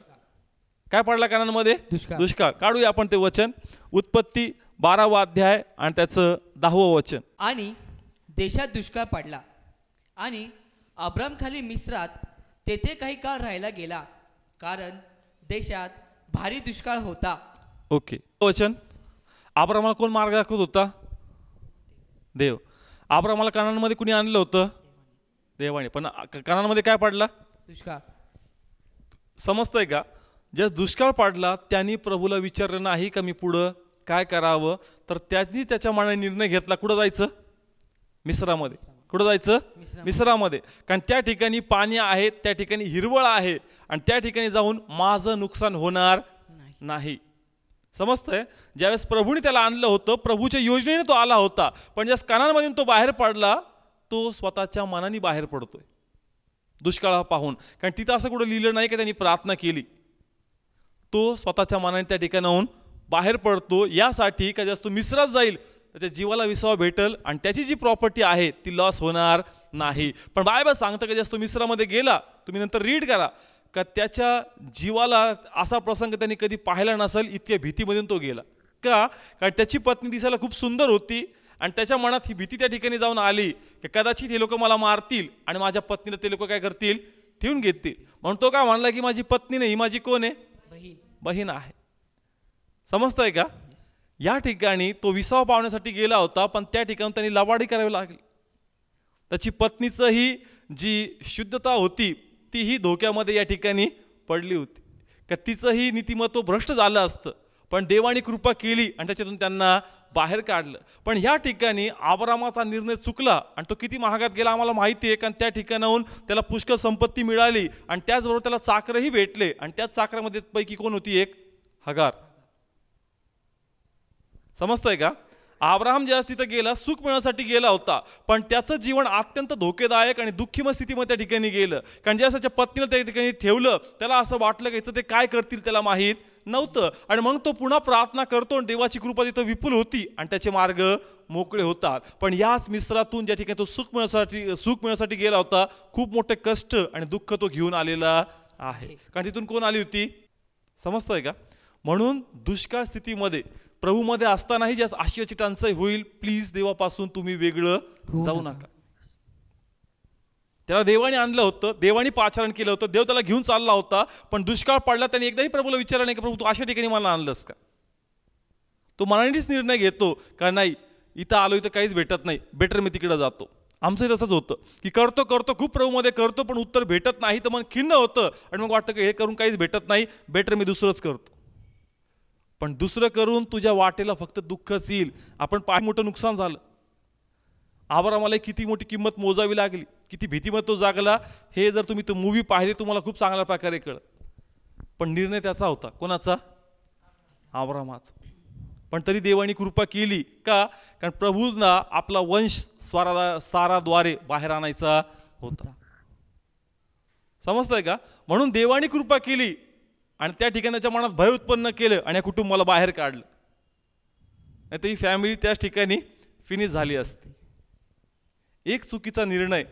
काय पडला कनानमध्ये? दुष्काळ. काढूया आपण ते वचन, उत्पत्ती 12वा अध्याय आणि त्याचं 10वं वचन. आणि देशात दुष्काळ पडला आणि अब्राम खाली मिस्रात तेथे काही काळ राहायला गेला, कारण देशात भारी दुष्काळ होता. ओके. वचन. अब्रामाला कोण मार्ग दाखवत होता? देव. अब्रामाला कनानमध्ये कुणी आणलं होतं? देवाने. पण कनानमध्ये काय पडला? दुष्काळ. समजतंय का? ज्या दुष्काळ पडला त्यांनी प्रभूला विचारलं नाही का मी पुढं काय करावं, तर त्यांनी त्याच्या मनाने निर्णय घेतला. कुठं जायचं? मिस्रामध्ये. कुठं जायचं? मिस्रामध्ये. कारण त्या ठिकाणी पाणी आहे, त्या ठिकाणी हिरवळ आहे आणि त्या ठिकाणी जाऊन माझं नुकसान होणार नाही. समजतंय? ज्यावेळेस प्रभूने त्याला आणलं होतं, प्रभूच्या योजनेने तो आला होता, पण ज्या कनानमधून तो बाहेर पडला तो स्वतःच्या मनाने बाहेर पडतोय दुष्काळ पाहून. कारण तिथं असं कुठं लिहिलं नाही की त्यांनी प्रार्थना केली. तो स्वतःच्या मनाने त्या ठिकाणाहून बाहेर पडतो यासाठी का जास्त मिस्रात जाईल, त्याच्या जीवाला विसावा भेटल आणि त्याची जी प्रॉपर्टी आहे ती लॉस होणार नाही. पण बायबल सांगतं की जास्त मिस्रामध्ये गेला, तुम्ही नंतर रीड करा, का त्याच्या जीवाला असा प्रसंग त्यांनी कधी पाहिला नसेल, इतक्या भीतीमधून तो गेला. का? कारण त्याची पत्नी दिसायला खूप सुंदर होती आणि त्याच्या मनात ही भीती त्या ठिकाणी जाऊन आली की कदाचित हे लोक मला मारतील आणि माझ्या पत्नीला ते लोक काय करतील? ठेवून घेतील. म्हणून तो काय म्हणला की माझी पत्नी नाही, माझी कोण आहे? बहीण आहे. समजतंय का? या ठिकाणी तो विसावा पावण्यासाठी गेला होता, पण त्या ठिकाणी त्यांनी लबाडी करावी लागली. त्याची पत्नीचंही जी शुद्धता होती तीही धोक्यामध्ये या ठिकाणी पडली होती. का तिचंही नीतिमत्व भ्रष्ट झालं असतं, पण देवाने कृपा केली आणि त्याच्यातून त्यांना बाहेर काढलं. पण ह्या ठिकाणी अब्रामाचा निर्णय चुकला आणि तो किती महागात गेला आम्हाला माहिती आहे. कारण त्या ठिकाणाहून त्याला पुष्कळ संपत्ती मिळाली आणि त्याचबरोबर त्याला चाकरही भेटले आणि त्याच चाकरामध्ये पैकी कोण होती? एक हगार. समजतंय का? अब्राहम ज्या तिथं गेला सुख मिळवण्यासाठी गेला होता, पण त्याचं जीवन अत्यंत धोकेदायक आणि दुःखीमय स्थितीमध्ये त्या ठिकाणी गेलं. कारण ज्या त्याच्या पत्नीला त्या ठिकाणी ठेवलं, त्याला असं वाटलं की ते काय करतील त्याला माहीत नव्हतं. आणि मग तो पुन्हा प्रार्थना करतो आणि देवाची कृपा तिथं विपुल होती आणि त्याचे मार्ग मोकळे होतात. पण याच मिस्रातून ज्या ठिकाणी तो सुख मिळवण्यासाठी गेला होता, खूप मोठे कष्ट आणि दुःख तो घेऊन आलेला आहे. कारण तिथून कोण आली होती? समजतंय का? म्हणून दुष्काळ स्थितीमध्ये प्रभूमध्ये असतानाही ज्या आशयाची टंचाई होईल, प्लीज देवापासून तुम्ही वेगळं जाऊ नका. त्याला देवाने आणलं होतं, देवाने पाचारण केलं होतं, देव त्याला घेऊन चालला होता, पण दुष्काळ पडला. त्याने एकदाही प्रभूला विचारलं नाही की प्रभू तू अशा ठिकाणी मला आणलंस का? तो मनानेच निर्णय घेतो का नाही इथं आलो इथं काहीच भेटत नाही, बेटर मी तिकडे जातो. आमचंही तसंच होतं की करतो खूप प्रभूमध्ये करतो, पण उत्तर भेटत नाही तर मन खिन्न होतं आणि मग वाटतं की हे करून काहीच भेटत नाही, बेटर मी दुसरंच करतो. पण दुसरं करून तुझ्या वाटेला फक्त दुःखच येईल. आपण मोठं नुकसान झालं. अब्रामाला किती मोठी किंमत मोजावी लागली, किती भीतीमध्ये तो जागला, हे जर तुम्ही तो मूवी पाहिले तुम्हाला खूप चांगल्या प्रकारे कळलं. पण निर्णय त्याचा होता. कोणाचा? अब्रामाचा. पण तरी देवाने कृपा केली का? कारण प्रभूंना आपला वंश साराद्वारे बाहेर आणायचा होता. समजतंय का? म्हणून देवाने कृपा केली आणि त्या ठिकाणी त्याच्या मनात भय उत्पन्न केलं आणि या कुटुंबाला बाहेर काढलं. नाही तर ही फॅमिली त्याच ठिकाणी फिनिश झाली असती. एक चुकीचा निर्णय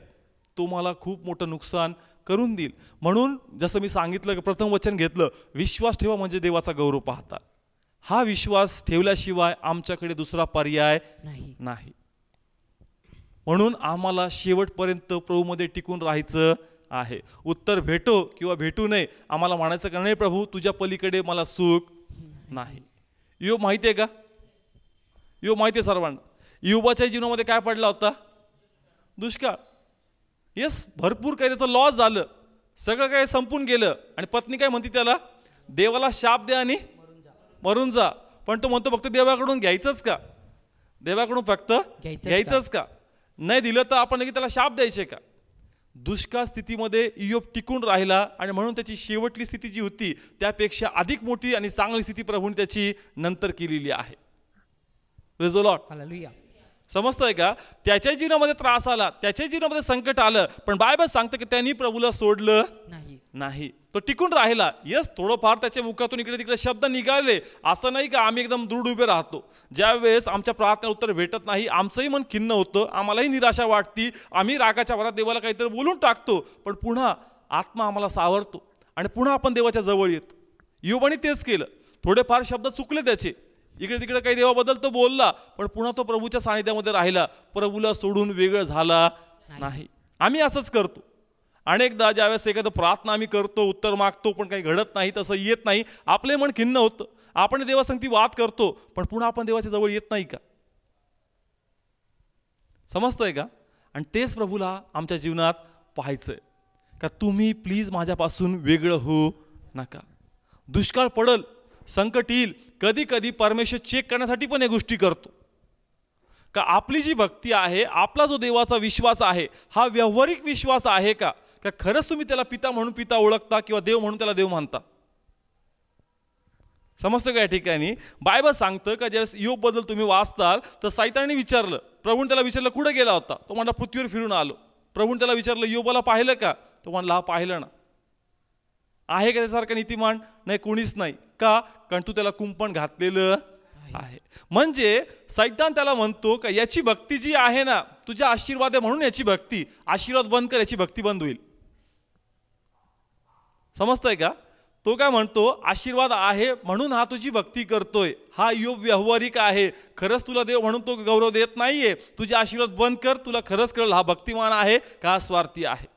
तुम्हाला खूप मोठं नुकसान करून देईल. म्हणून जसं मी सांगितलं, प्रथम वचन घेतलं, विश्वास ठेवा म्हणजे देवाचा गौरव पाहता. हा विश्वास ठेवल्याशिवाय आमच्याकडे दुसरा पर्याय नाही. म्हणून आम्हाला शेवटपर्यंत प्रभूमध्ये टिकून राहायचं आहे. उत्तर भेटो किंवा भेटू नये, आम्हाला म्हणायचं का नाही प्रभू तुझ्या पलीकडे मला सुख नाही. योग माहिती आहे का? योग माहिती आहे सर्वांना. युबाच्या जीवनामध्ये काय पडला होता? दुष्काळ. येस, भरपूर काही त्याचं लॉस झालं, सगळं काही संपून गेलं. आणि पत्नी काय म्हणते त्याला? देवाला शाप द्या आणि मरून जा. पण तो म्हणतो फक्त देवाकडून घ्यायचंच का? देवाकडून फक्त घ्यायचंच का? नाही दिलं तर आपण त्याला शाप द्यायचे का? दुष्काळ स्थितीमध्ये इयोब टिकून राहिला आणि म्हणून त्याची शेवटली स्थिती जी होती त्यापेक्षा अधिक मोठी आणि चांगली स्थिती प्रभूने त्याची नंतर केलेली आहे. Praise the lord. हालेलुया. समजतंय का? त्याच्या जीवनामध्ये त्रास आला, त्याच्या जीवनामध्ये संकट आलं, पण बायबल सांगतं की त्यांनी प्रभूला सोडलं नाही. तो टिकून राहिला. यस, थोडंफार त्याच्या मुखातून इकडे तिकडे शब्द निघाले. असं नाही का आम्ही एकदम दृढ उभे राहतो. ज्यावेळेस आमच्या प्रार्थना उत्तर भेटत नाही, आमचंही मन खिन्न होतं, आम्हालाही निराशा वाटती, आम्ही रागाच्या भरात देवाला काहीतरी बोलून टाकतो. पण पुन्हा आत्मा आम्हाला सावरतो आणि पुन्हा आपण देवाच्या जवळ येतो. योबाने तेच केलं. थोडेफार शब्द चुकले त्याचे, इकडे तिकडे काही देवाबद्दल तो बोलला, पण पुन्हा तो प्रभूच्या सानिध्यामध्ये राहिला, प्रभूला सोडून वेगळं झाला नाही. आम्ही असंच करतो. अनेकदा ज्यावेळेस एखादं प्रार्थना आम्ही करतो, उत्तर मागतो, पण काही घडत नाही, तसं येत नाही, आपले मन खिन्न होतं, आपण देवासंगती वाद करतो, पण पुन्हा आपण देवाच्या जवळ येत नाही का? समजतंय का? आणि तेच प्रभूला आमच्या जीवनात पाहायचंय का तुम्ही प्लीज माझ्यापासून वेगळं होऊ नका. दुष्काळ पडल, संकट येईल, कधी कधी परमेश्वर चेक करण्यासाठी पण या गोष्टी करतो का आपली जी भक्ती आहे, आपला जो देवाचा विश्वास आहे, हा व्यावहारिक विश्वास आहे का? का खरंच तुम्ही त्याला पिता म्हणून पिता ओळखता किंवा देव म्हणून त्याला देव मानता? समजतं का? या ठिकाणी बायबल सांगतं का ज्यावेळेस इयोब बद्दल तुम्ही वाचताल तर सैतानाने विचारलं, प्रभूने त्याला विचारलं कुठे गेला होता? तो म्हणला पृथ्वीवर फिरून आलो. प्रभूने त्याला विचारलं इयोबाला पाहिलं का? तो म्हणला हा पाहिलं ना. आहे का त्यासारखा नीतिमान? नाही, कोणीच नाही. का? कारण तू त्याला कुंपण घातलेलं आहे. म्हणजे सैतान त्याला म्हणतो का याची भक्ती जी आहे ना, तुझ्या आशीर्वाद आहे म्हणून याची भक्ती, आशीर्वाद बंद कर, याची भक्ती बंद होईल. समजतंय का? तो काय म्हणतो, आशीर्वाद आहे म्हणून हा तुझी भक्ती करतोय, हा योग व्यावहारिक आहे, खरंच तुला देव म्हणून तो गौरव देत नाहीये, तुझे आशीर्वाद बंद कर, तुला खरंच कळलं हा भक्तिमान आहे का स्वार्थी आहे.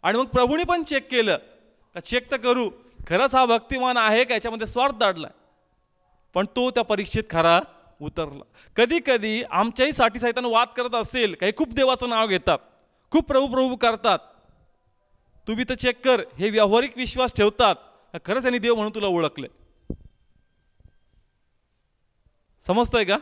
आणि मग प्रभूने पण चेक केलं का, चेक तर करू खरंच हा भक्तिमान आहे का याच्यामध्ये स्वार्थ दाडलाय. पण तो त्या परीक्षेत खरा उतरला. कधी कधी आमच्याही साठी सैतान वाद करत असेल, काही खूप देवाचं नाव घेतात, खूप प्रभू प्रभू करतात, तुम्ही तर चेक कर, हे व्यावहारिक विश्वास ठेवतात, खरंच यांनी देव म्हणून तुला ओळखलंय. समजतंय का?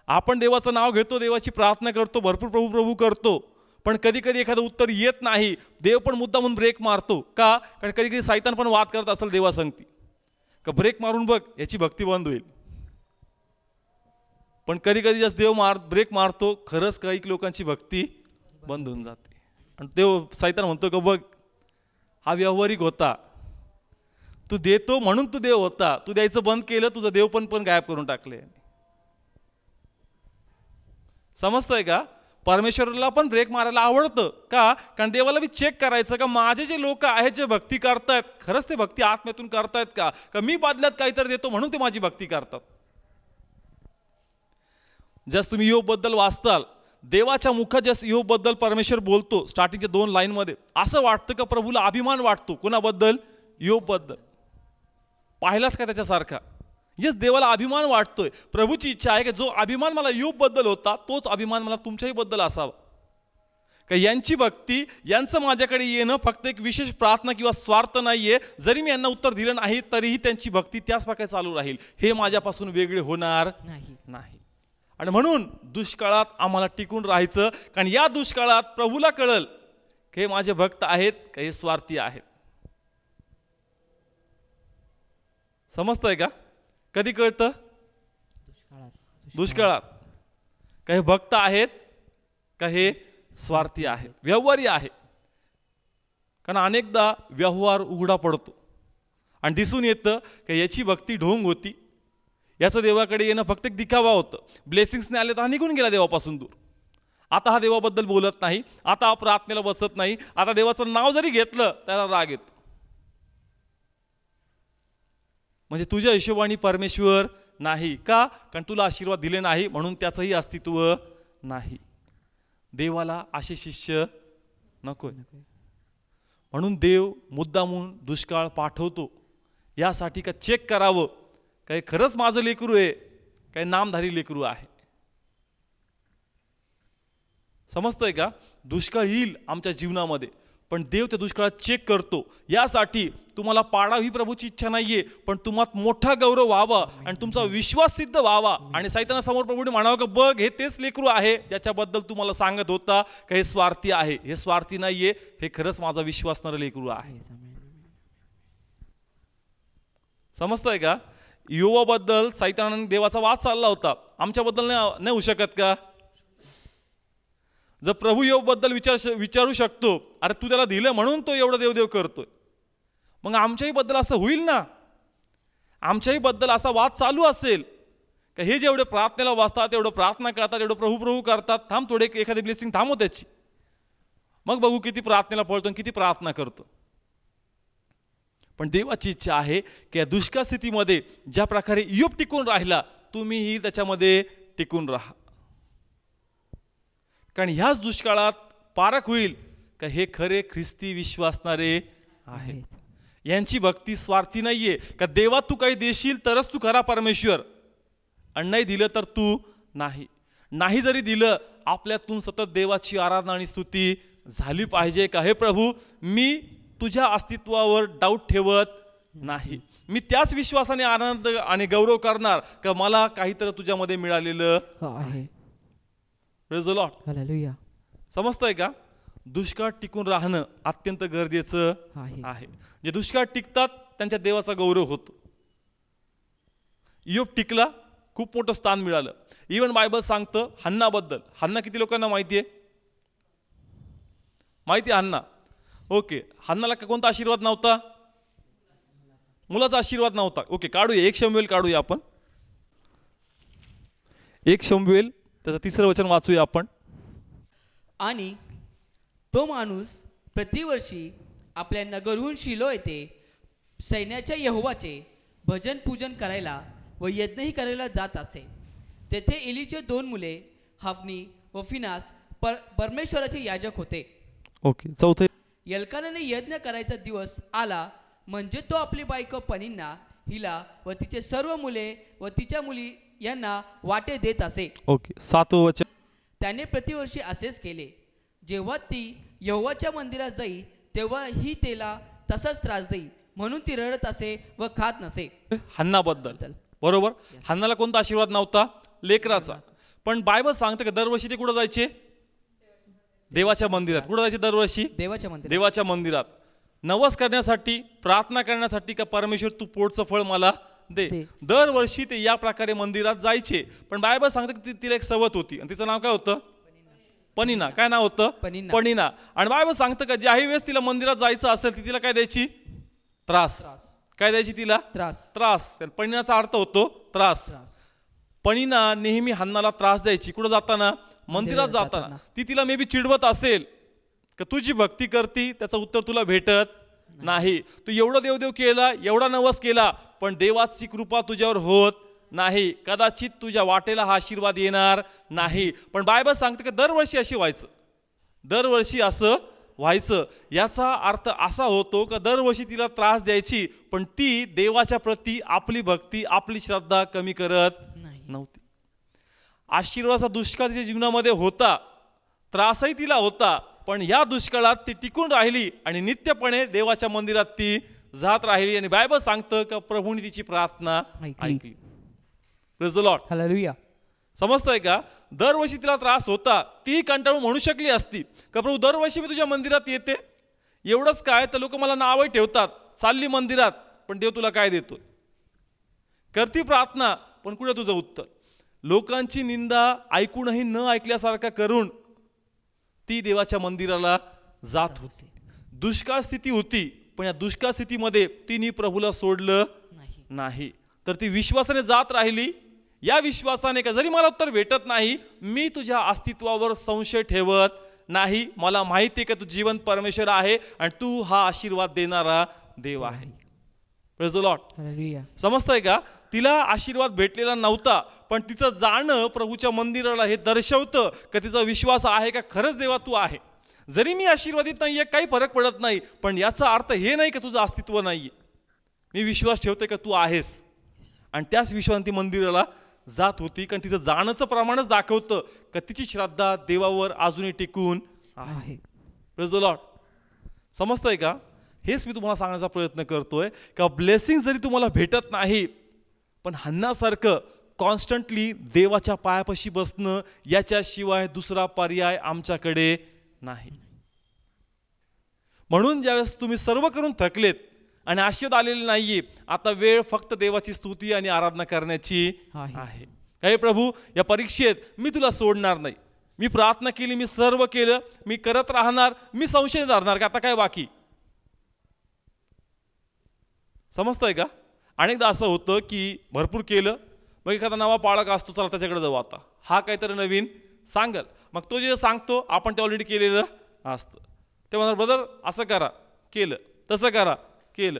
आपण देवाचं नाव घेतो, देवाची प्रार्थना करतो, भरपूर प्रभू प्रभू करतो, पण कधी कधी एखादं उत्तर येत नाही, देव पण मुद्दा म्हणून ब्रेक मारतो. का? कारण कधी कधी सैतान पण वाद करत असेल देवासंगती का ब्रेक मारून बघ याची भक्ती बंद होईल. पण कधी कधी जास्त देव ब्रेक मारतो, खरंच काही लोकांची भक्ती बंद होऊन जाते. आणि देव सैतान म्हणतो का बघ हा व्यावहारिक होता, तू देतो म्हणून तू देव होता, तू द्यायचं बंद केलं, तुझं देव पण गायब करून टाकले. समजतंय का? परमेश्वराला पण ब्रेक मारायला आवडतं. का? कारण देवाला बी चेक करायचं का माझे जे लोक आहेत जे भक्ती करतायत, खरंच ते भक्ती आत्म्यातून करतायत का मी बदल्यात काहीतरी देतो म्हणून ते माझी भक्ती करतात. जस तुम्ही योग बद्दल वाचताल, देवाच्या मुखात जस योग बद्दल परमेश्वर बोलतो स्टार्टिंगच्या 2 लाईनमध्ये, असं वाटतं का प्रभूला अभिमान वाटतो. कोणाबद्दल? योग बद्दल. पाहिलाच का त्याच्यासारखा? येस, देवाला अभिमान वाटतोय. प्रभूची इच्छा आहे की जो अभिमान मला योग बद्दल होता तोच अभिमान मला तुमच्याही बद्दल असावा. का यांची भक्ती, यांचं माझ्याकडे येणं फक्त एक विशेष प्रार्थना किंवा स्वार्थ नाहीये. जरी मी यांना उत्तर दिलं नाही तरीही त्यांची भक्ती त्याच प्रकारे चालू राहील. हे माझ्यापासून वेगळे होणार नाही. आणि म्हणून दुष्काळात आम्हाला टिकून राहायचं, कारण या दुष्काळात प्रभूला कळल की हे माझे भक्त आहेत का हे स्वार्थी आहेत. समजतंय का? कधी कळतं? दुष्काळात. का हे भक्त आहेत का हे स्वार्थी आहेत, व्यवहारी आहे. कारण अनेकदा व्यवहार उघडा पडतो आणि दिसून येतं की याची भक्ती ढोंग होती, याचं देवाकडे येणं फक्त एक दिखावा होतं. ब्लेसिंग्सने आले तर हा निघून गेला देवापासून दूर. आता हा देवाबद्दल बोलत नाही, आता हा प्रार्थनेला बसत नाही, आता देवाचं नाव जरी घेतलं त्याला राग येतो. म्हणजे तुझ्या हिशोबाने परमेश्वर नाही का? कारण तुला आशीर्वाद दिले नाही म्हणून त्याचंही अस्तित्व नाही. देवाला असे शिष्य नकोय. म्हणून देव मुद्दामून दुष्काळ पाठवतो यासाठी का चेक करावं काय खरंच माझं लेकरू आहे, काय नामधारी लेकरू आहे. समजतंय का? दुष्काळ येईल आमच्या जीवनामध्ये, पण देव त्या दुष्काळात चेक करतो. यासाठी तुम्हाला पाडावी प्रभूची इच्छा नाहीये, पण तुम्हाला मोठा गौरव व्हावा आणि तुमचा विश्वास सिद्ध व्हावा. आणि सैतानासमोर प्रभूने म्हणावं का बघ हे तेच लेकरू आहे ज्याच्याबद्दल तुम्हाला सांगत होता का हे स्वार्थी आहे. हे स्वार्थी नाहीये, हे खरंच माझा विश्वासणारं लेकरू आहे. समजतंय का? योवाबद्दल सैतानाने देवाचा वाद चालला होता, आमच्याबद्दल नाही होऊ शकत का? जर प्रभू योबद्दल विचारू शकतो, अरे तू त्याला दिलं म्हणून तो एवढं देवदेव करतोय, मग आमच्याही बद्दल असं होईल ना? आमच्याही बद्दल असा वाद चालू असेल का हे जेवढे प्रार्थनेला वाचतात, एवढं प्रार्थना करतात, एवढं प्रभू प्रभू करतात, थांब थोडे एखादी ब्लेसिंग थांबव त्याची, मग बघू किती प्रार्थनेला पळतो किती प्रार्थना करतो. पण देवाची इच्छा आहे की या दुष्काळ स्थितीमध्ये ज्या प्रकारे इयोब टिकून राहिला, तुम्हीही त्याच्यामध्ये टिकून राहा. कारण ह्याच दुष्काळात पारख होईल का हे खरे ख्रिस्ती विश्वासणारे आहेत. यांची भक्ती स्वार्थी नाहीये का देवा तू काही देशील तरच तू खरा परमेश्वर, आणि नाही दिलं तर तू नाही जरी दिलं आपल्यातून सतत देवाची आराधना आणि स्तुती झाली पाहिजे का हे प्रभू मी तुझ्या अस्तित्वावर डाऊट ठेवत नाही, मी त्याच विश्वासाने आनंद आणि गौरव करणार का मला काहीतरी तुझ्यामध्ये मिळालेलं आहे. Praise the lord. हालेलुया. समजतंय का? दुष्काळ टिकून राहणं अत्यंत गरजेचं आहे. जे दुष्काळ टिकतात त्यांच्या देवाचा गौरव होतो. इयोब टिकला, खूप मोठं स्थान मिळालं. इवन बायबल सांगतं हन्नाबद्दल. हन्ना किती लोकांना माहिती आहे? माहिती आहे हन्ना? ओके. हन्नाला कोणता आशीर्वाद नव्हता? मुलाचा आशीर्वाद नव्हता. ओके, काढूया 1 शमूएल काढूया आपण. 1 शमूएल त्याचं 3रं वचन वाचूया आपण. आणि तो माणूस प्रतिवर्षी आपल्या नगरहून शिलो येथे सैन्याच्या यहोवाचे भजन पूजन करायला व यज्ञही करायला जात असे. तेथे एलीचे 2 मुले हाफनी व फिनास परमेश्वराचे याजक होते. ओके. 4. एल्कानाने यज्ञ करायचा दिवस आला म्हणजे तो आपली बायको पनिन्ना हिला व तिचे सर्व मुले व तिच्या मुली यांना वाटे देत असे. ओके. 7वं वचन. त्याने प्रतिवर्षी असेच केले. जेव्हा ती यहोवाच्या मंदिरात जाई तेव्हा ही तिला तसाच त्रास देई, म्हणून ती रडत असे व खात नसे. हन्नाबद्दल बरोबर. हन्नाला कोणता आशीर्वाद नव्हता? लेकराचा. पण बायबल सांगते की दरवर्षी ते कुठं जायचे? देवाच्या मंदिरात. कुठं जायचे दरवर्षी? देवाच्या मंदिरात. नवस करण्यासाठी, प्रार्थना करण्यासाठी का परमेश्वर तू पोटचं फळ मला दे. दरवर्षी ते या प्रकारे मंदिरात जायचे. पण बायबल सांगते की तिला एक सवत होती आणि तिचं नाव काय होतं? पनिना. काय नाव होतं? पनिना. आणि बायबल सांगतं का ज्याही वेळेस तिला मंदिरात जायचं असेल ती तिला काय द्यायची? त्रास. काय द्यायची तिला? त्रास. पनिनाचा अर्थ होतो त्रास. पनिना नेहमी हन्नाला त्रास द्यायची. कुठं जाताना? मंदिरात जाताना. ती तिला मे बी चिडवत असेल का तुझी भक्ती करती त्याचं उत्तर तुला भेटत नाही, तू एवढं देवदेव केला, एवढा नवस केला, पण देवाची कृपा तुझ्यावर होत नाही, कदाचित तुझ्या वाटेला हा आशीर्वाद येणार नाही. पण बायबल सांगते की दरवर्षी अशी व्हायचं, दरवर्षी असं व्हायचं. याचा अर्थ असा होतो का दरवर्षी तिला त्रास द्यायची, पण ती देवाच्या प्रती आपली भक्ती, आपली श्रद्धा कमी करत नव्हती. आशीर्वादाचा दुष्काळ तिच्या जीवनामध्ये होता, त्रासही तिला होता, पण या दुष्काळात ती टिकून राहिली आणि नित्यपणे देवाच्या मंदिरात ती जात राहिली आणि बायबल सांगतं का प्रभूने तिची प्रार्थना ऐकली. Praise the lord. हालेलुया. समजतंय का? दरवर्षी तिला त्रास होता, ती कंटाळून म्हणू शकली असती का प्रभू दरवर्षी मी तुझ्या मंदिरात येते, एवढंच काय तर लोक मला नावं ठेवतात, चालली मंदिरात पण देव तुला काय देतोय? करती प्रार्थना पण कुठे तुझं उत्तर? लोकांची निंदा ऐकूनही न ऐकल्यासारखा करून ती देवाच्या मंदिराला जात होती. दुष्काळ स्थिती होती, पण या दुष्काळ स्थितीमध्ये तिने प्रभूला सोडलं नाही, तर ती विश्वासाने जात राहिली. या विश्वासाने का जरी मला उत्तर भेटत नाही, मी तुझ्या अस्तित्वावर संशय ठेवत नाही. मला माहिती आहे की तू जिवंत परमेश्वर आहे आणि तू हा आशीर्वाद देणारा देव आहे. Praise the lord. हालेलुया. समजतंय का? तिला आशीर्वाद भेटलेला नव्हता, पण तिचं जाणं प्रभूच्या मंदिराला हे दर्शवतं की तिचा विश्वास आहे का खरंच देवा तू आहे. जरी मी आशीर्वादित नाहीये काही फरक पडत नाही, पण याचा अर्थ हे नाही की तुझं अस्तित्व नाहीये. मी विश्वास ठेवते का तू आहेस. आणि त्याच विश्वासाने ती मंदिराला जात होती, कारण तिचं जाण्याचं प्रमाणच दाखवतं का तिची श्रद्धा देवावर अजूनही टिकून आहे. Praise the Lord. समजतंय का? हेच मी तुम्हाला सांगण्याचा प्रयत्न करतोय का ब्लेसिंग जरी तुम्हाला भेटत नाही, पण हन्नासारखं कॉन्स्टंटली देवाच्या पायापाशी बसणं याच्याशिवाय दुसरा पर्याय आमच्याकडे नाही. म्हणून ज्यावेळेस तुम्ही सर्व करून थकलेत आणि आशीर्वाद आलेले नाहीये, आता वेळ फक्त देवाची स्तुती आणि आराधना करण्याची आहे. हे प्रभू, या परीक्षेत मी तुला सोडणार नाही. मी प्रार्थना केली, मी सर्व केलं, मी करत राहणार, मी संशय धरणार का आता काय बाकी. समजतंय का? अनेकदा असं होतं की भरपूर केलं, मग एखादा नवा पाळक असतो, चला त्याच्याकडे जाऊ, आता हा काहीतरी नवीन सांगल, मग तो जे सांगतो आपण ते ऑलरेडी केलेलं असतं. ते म्हणणार ब्रदर असं करा, केलं, तसं करा, केलं.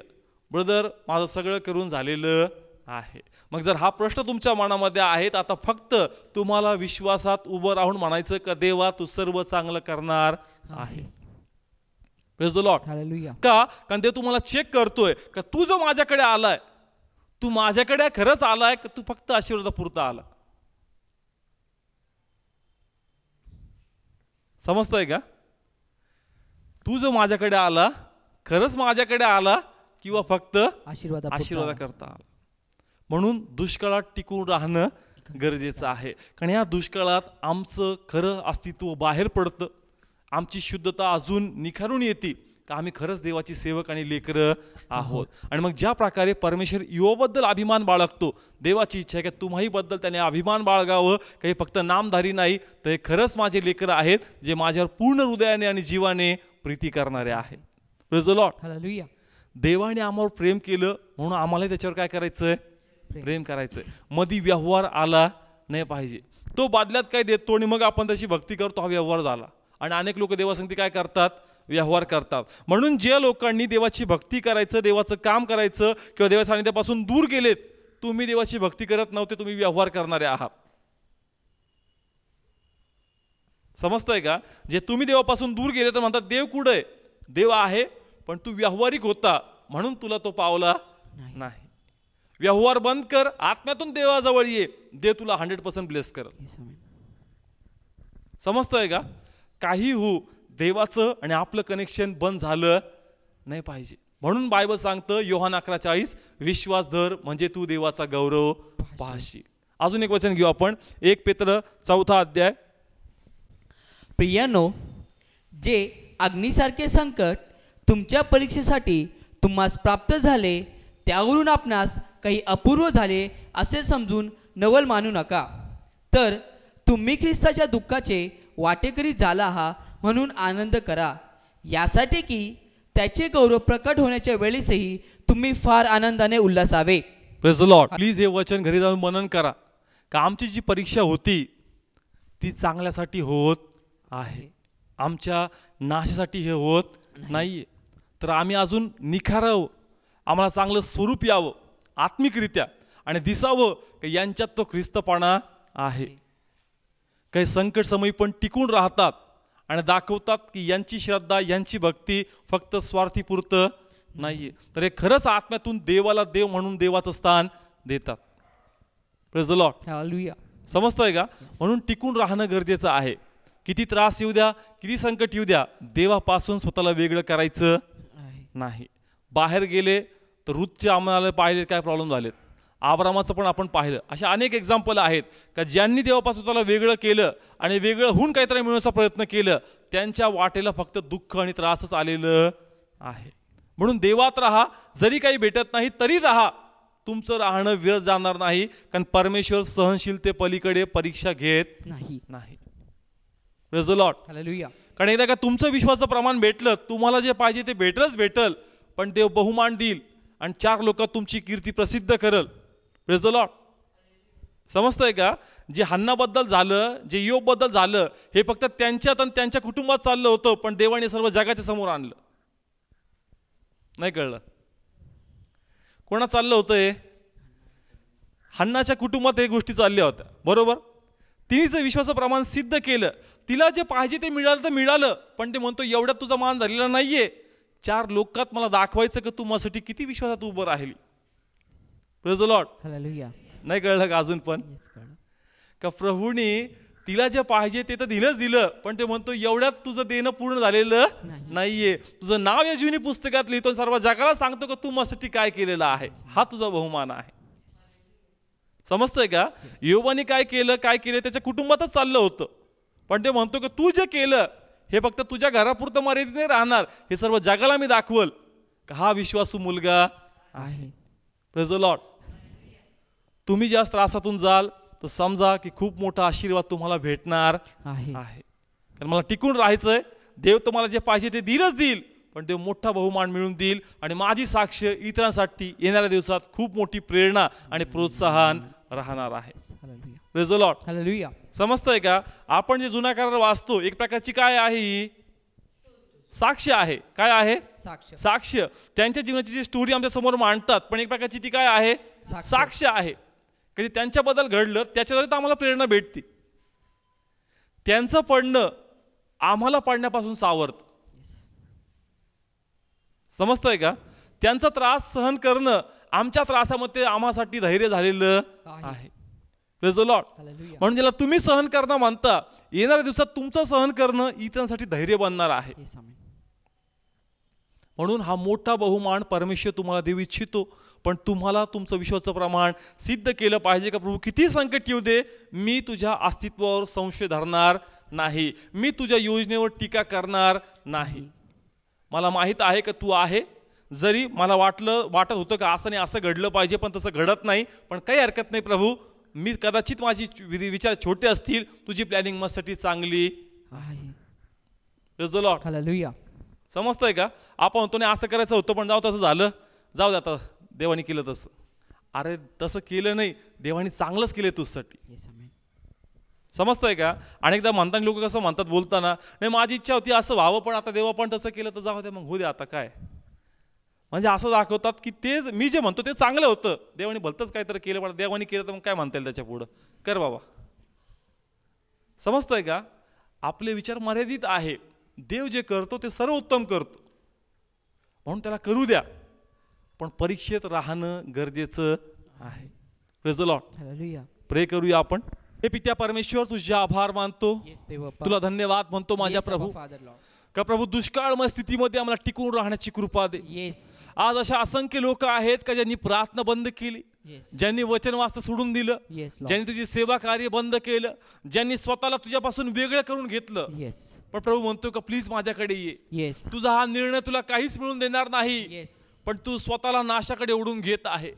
ब्रदर माझं सगळं करून झालेलं आहे. मग जर हा प्रश्न तुमच्या मनामध्ये आहे, तर आता फक्त तुम्हाला विश्वासात उभं राहून म्हणायचं का देवा तू सर्व चांगलं करणार आहे. Praise the lord. हालेलुया. का? कारण ते तुम्हाला चेक करतोय का तू जो माझ्याकडे आलाय, तू माझ्याकडे खरंच आलाय का तू फक्त आशीर्वादापुरता आला. समजतंय का? तू जो माझ्याकडे आला खरंच माझ्याकडे आला किंवा फक्त आशीर्वाद करता आला. म्हणून दुष्काळात टिकून राहणं गरजेचं आहे, कारण या दुष्काळात आमचं खरं अस्तित्व बाहेर पडतं, आमची शुद्धता अजून निखारून येते का आम्ही खरंच देवाची सेवक आणि लेकरं आहोत. आणि मग ज्या प्रकारे परमेश्वर युवाबद्दल अभिमान बाळगतो, देवाची इच्छा आहे की तुम्हाहीबद्दल त्याने अभिमान बाळगावं, काही फक्त नामधारी नाही तर हे खरंच माझे लेकरं आहेत जे माझ्यावर पूर्ण हृदयाने आणि जीवाने प्रीती करणारे आहेत. Praise the lord. हालेलुया. देवाने आम्हावर प्रेम केलं म्हणून आम्हाला त्याच्यावर काय करायचंय? प्रेम करायचंय. मधी व्यवहार आला नाही पाहिजे. तो बादल्यात काय देतो आणि मग आपण त्याची भक्ती करतो, हा व्यवहार झाला. आणि अनेक लोक देवासंगती काय करतात? व्यवहार करतात. म्हणून ज्या लोकांनी देवाची भक्ती करायचं, देवाचं काम करायचं किंवा देवाच्या सानिध्यापासून दूर गेलेत, तुम्ही देवाची भक्ती करत नव्हते, तुम्ही व्यवहार करणारे आहात. समजतंय का? जे तुम्ही देवापासून दूर गेले तर म्हणतात देव कुठे आहे? देव आहे, पण तू व्यावहारिक होता म्हणून तुला तो पावला नाही. व्यवहार बंद कर, आत्म्यातून देवाजवळ ये, देव तुला 100% ब्लेस करेल. समजतंय का? काही हो, देवाचं आणि आपलं कनेक्शन बंद झालं नाही पाहिजे. म्हणून बायबल सांगतं योहान 11:40, विश्वास धर म्हणजे तू देवाचा गौरव पाहशील. अजून एक वचन घेऊ आपण, 1 पेत्र 4 अध्याय. प्रियानो, जे अग्नीसारखे संकट तुमच्या परीक्षेसाठी तुम्हास प्राप्त झाले, त्यावरून आपणास काही अपूर्व झाले असे समजून नवल मानू नका. तर तुम्ही ख्रिस्ताच्या दुःखाचे वाटेकरी झाला आहात म्हणून आनंद करा, यासाठी की त्याचे गौरव प्रकट होण्याच्या वेळेसही तुम्ही फार आनंदाने उल्हासावे. Praise the lord. प्लीज हे वचन घरी जाऊन मनन करा का आमची जी परीक्षा होती ती चांगल्यासाठी होत आहे, आमच्या नाशासाठी हे होत नाहीये. तर आम्ही अजून निखारावं, आम्हाला चांगलं स्वरूप यावं आत्मिकरित्या आणि दिसावं की यांच्यात तो ख्रिस्तपणा आहे. काही संकट समयी पण टिकून राहतात आणि दाखवतात की यांची श्रद्धा, यांची भक्ती फक्त स्वार्थीपुरतं नाहीये, तर हे खरंच आत्म्यातून देवाला देव म्हणून देवाचं स्थान देतात. Praise the lord. हालेलुया. समजतंय का? म्हणून टिकून राहणं गरजेचं आहे किती त्रास येऊ द्या, किती संकट येऊ द्या, देवापासून स्वतःला वेगळं करायचं आहे. नाही. बाहेर गेले तर रूतचे आम्हाला पाहिले काय प्रॉब्लेम झालेत, आब्रामाचं पण आपण पाहिलं. अशा अनेक एक्झाम्पल आहेत का ज्यांनी देवापासून स्वतःला वेगळं केलं आणि वेगळं होऊन काहीतरी मिळवण्याचा प्रयत्न केलं, त्यांच्या वाटेला फक्त दुःख आणि त्रासच आलेलं आहे. म्हणून देवात राहा, जरी काही भेटत नाही तरी राहा, तुमचं राहणं व्यर्थ जाणार नाही, कारण परमेश्वर सहनशीलते पलीकडे परीक्षा घेत नाही. Praise the lord. हालेलुया. कारण एकदा का तुमचं विश्वासाचं प्रमाण भेटलं, तुम्हाला जे पाहिजे ते भेटल, पण देव बहुमान देईल आणि 4 लोकात तुमची कीर्ती प्रसिद्ध करल. Praise the Lord. समजतंय का? जे हन्नाबद्दल झालं, जे योबबद्दल झालं, हे फक्त त्यांच्यात आणि त्यांच्या कुटुंबात चाललं होतं, पण देवाने सर्व जगाच्या समोर आणलं. नाही कळलं कोणा चाललं होतं हे? हन्नाच्या कुटुंबात हे गोष्टी चालल्या होत्या, बरोबर. तिने विश्वासाचं प्रमाण सिद्ध केलं, तिला जे पाहिजे ते मिळालं तर मिळालं, पण ते म्हणतो एवढ्यात तुझा मान झालेला नाहीये, 4 लोकात मला दाखवायचं की तू माझ्यासाठी किती विश्वासात उभं राहिली. Praise the lord. हालेलुया. नाही कळलं का अजून पण? येस कळलं. का प्रभूने तिला जे पाहिजे ते तर दिलं, पण ते म्हणतो एवढ्यात तुझं देणं पूर्ण झालेलं नाहीये. तुझं नाव या जीवनी पुस्तकात लिहितो, सर्व जगाला सांगतो का तू माझ्यासाठी काय केलेलं आहे. हा तुझा बहुमान आहे. समजतंय का? योबाने काय केलं त्याच्या कुटुंबातच चाललं होतं, पण ते म्हणतो की तू जे केलं हे फक्त तुझ्या घरापुरतं मर्यादित नाही राहणार, हे सर्व जगाला मी दाखवल का हा विश्वासू मुलगा आहे. Praise the Lord. तुम्ही ज्या त्रासातून जाल तर समजा की खूप मोठा आशीर्वाद तुम्हाला भेटणार आहे. कारण मला टिकून राहायचंय, देव तुम्हाला जे पाहिजे ते देईल, पण देव मोठा बहुमान मिळून देईल आणि माझी साक्ष इतरांसाठी येणाऱ्या दिवसात खूप मोठी प्रेरणा आणि प्रोत्साहन राहणार आहे. Hallelujah. Praise the lord. Hallelujah. समजतंय का? आपण जे जुना करार वाचतो, एक प्रकारची काय आहे ही? साक्ष आहे. काय आहे? साक्ष. त्यांच्या जीवनाची जी स्टोरी आमच्या समोर मांडतात, पण एक प्रकारची ती काय आहे? साक्ष आहे. कधी त्यांच्याबद्दल घडलं त्याच्याद्वारे तर आम्हाला प्रेरणा भेटते. त्यांचं पडणं आम्हाला पडण्यापासून सावरतं. समजतंय का? त्यांचा त्रास सहन करणं आमच्या त्रासामध्ये आम्हासाठी धैर्य झालेलं आहे. Praise the lord. हालेलुया. म्हणून ज्याला तुम्ही सहन करणं मानता, येणाऱ्या दिवसात तुमचं सहन करणं इतरांसाठी धैर्य बनणार आहे. येस आमेन. म्हणून हा मोठा बहुमान परमेश्वर तुम्हाला देऊ इच्छितो, पण तुम्हाला तुमचं विश्वासाचं प्रमाण सिद्ध केलं पाहिजे का प्रभू किती संकट येऊ दे, मी तुझ्या अस्तित्वावर संशय धरणार नाही, मी तुझ्या योजनेवर टीका करणार नाही. मला माहीत आहे का तू आहे. जरी मला वाटत होतं का असं नाही, असं घडलं पाहिजे, पण तसं घडत नाही, पण काही हरकत नाही प्रभू, मी कदाचित माझी विचार छोटे असतील, तुझी प्लॅनिंग माझ्यासाठी चांगली आहे. Praise the lord. हालेलुया. समजतंय का? आपण म्हणतो नाही असं करायचं होतं, पण तसं झालं, जाऊ दे आता, देवाने केलं तसं. अरे तसं केलं नाही, देवाने चांगलंच केलं तुझ्यासाठी. येस आमेन. समजतंय का? अनेकदा म्हणताना लोक कसं म्हणतात बोलताना, नाही माझी इच्छा होती असं व्हावं, पण आता देवा पण तसं केलं तर जाऊ दे, मग होऊ दे आता काय. म्हणजे असं दाखवतात की ते मी जे म्हणतो ते चांगलं होतं, देवाने भलतंच काहीतरी केलं, पण देवाने केलं तर मग काय म्हणता येईल त्याच्या पुढं, कर बाबा. समजतंय का? आपले विचार मर्यादित आहे. देव जे करतो ते सर्व उत्तम करतो, म्हणून त्याला करू द्या, पण परीक्षेत राहणं गरजेचं आहे. Praise the lord. हालेलुया. प्रे करूया आपण. हे पित्या परमेश्वर, तुझे आभार मानतो, येस देवप्पा. तुला धन्यवाद म्हणतो माझ्या प्रभू, फादर लॉर्ड. का प्रभू दुष्काळमय स्थितीमध्ये आम्हाला टिकून राहण्याची कृपा दे. येस. आज अशा असंख्य लोक आहेत का ज्यांनी प्रार्थना बंद केली, येस. ज्यांनी वचन वाचन सोडून दिलं, येस लॉर्ड. ज्यांनी तुझी सेवा कार्य बंद केलं, ज्यांनी स्वतःला तुझ्यापासून वेगळं करून घेतलं. येस. पण प्रभू म्हणतो का प्लीज माझ्याकडे ये. येस. तुझा हा निर्णय तुला काहीच मिळून देणार नाही, येस. पण तू स्वतःला नाशाकडे ओढून घेत आहे.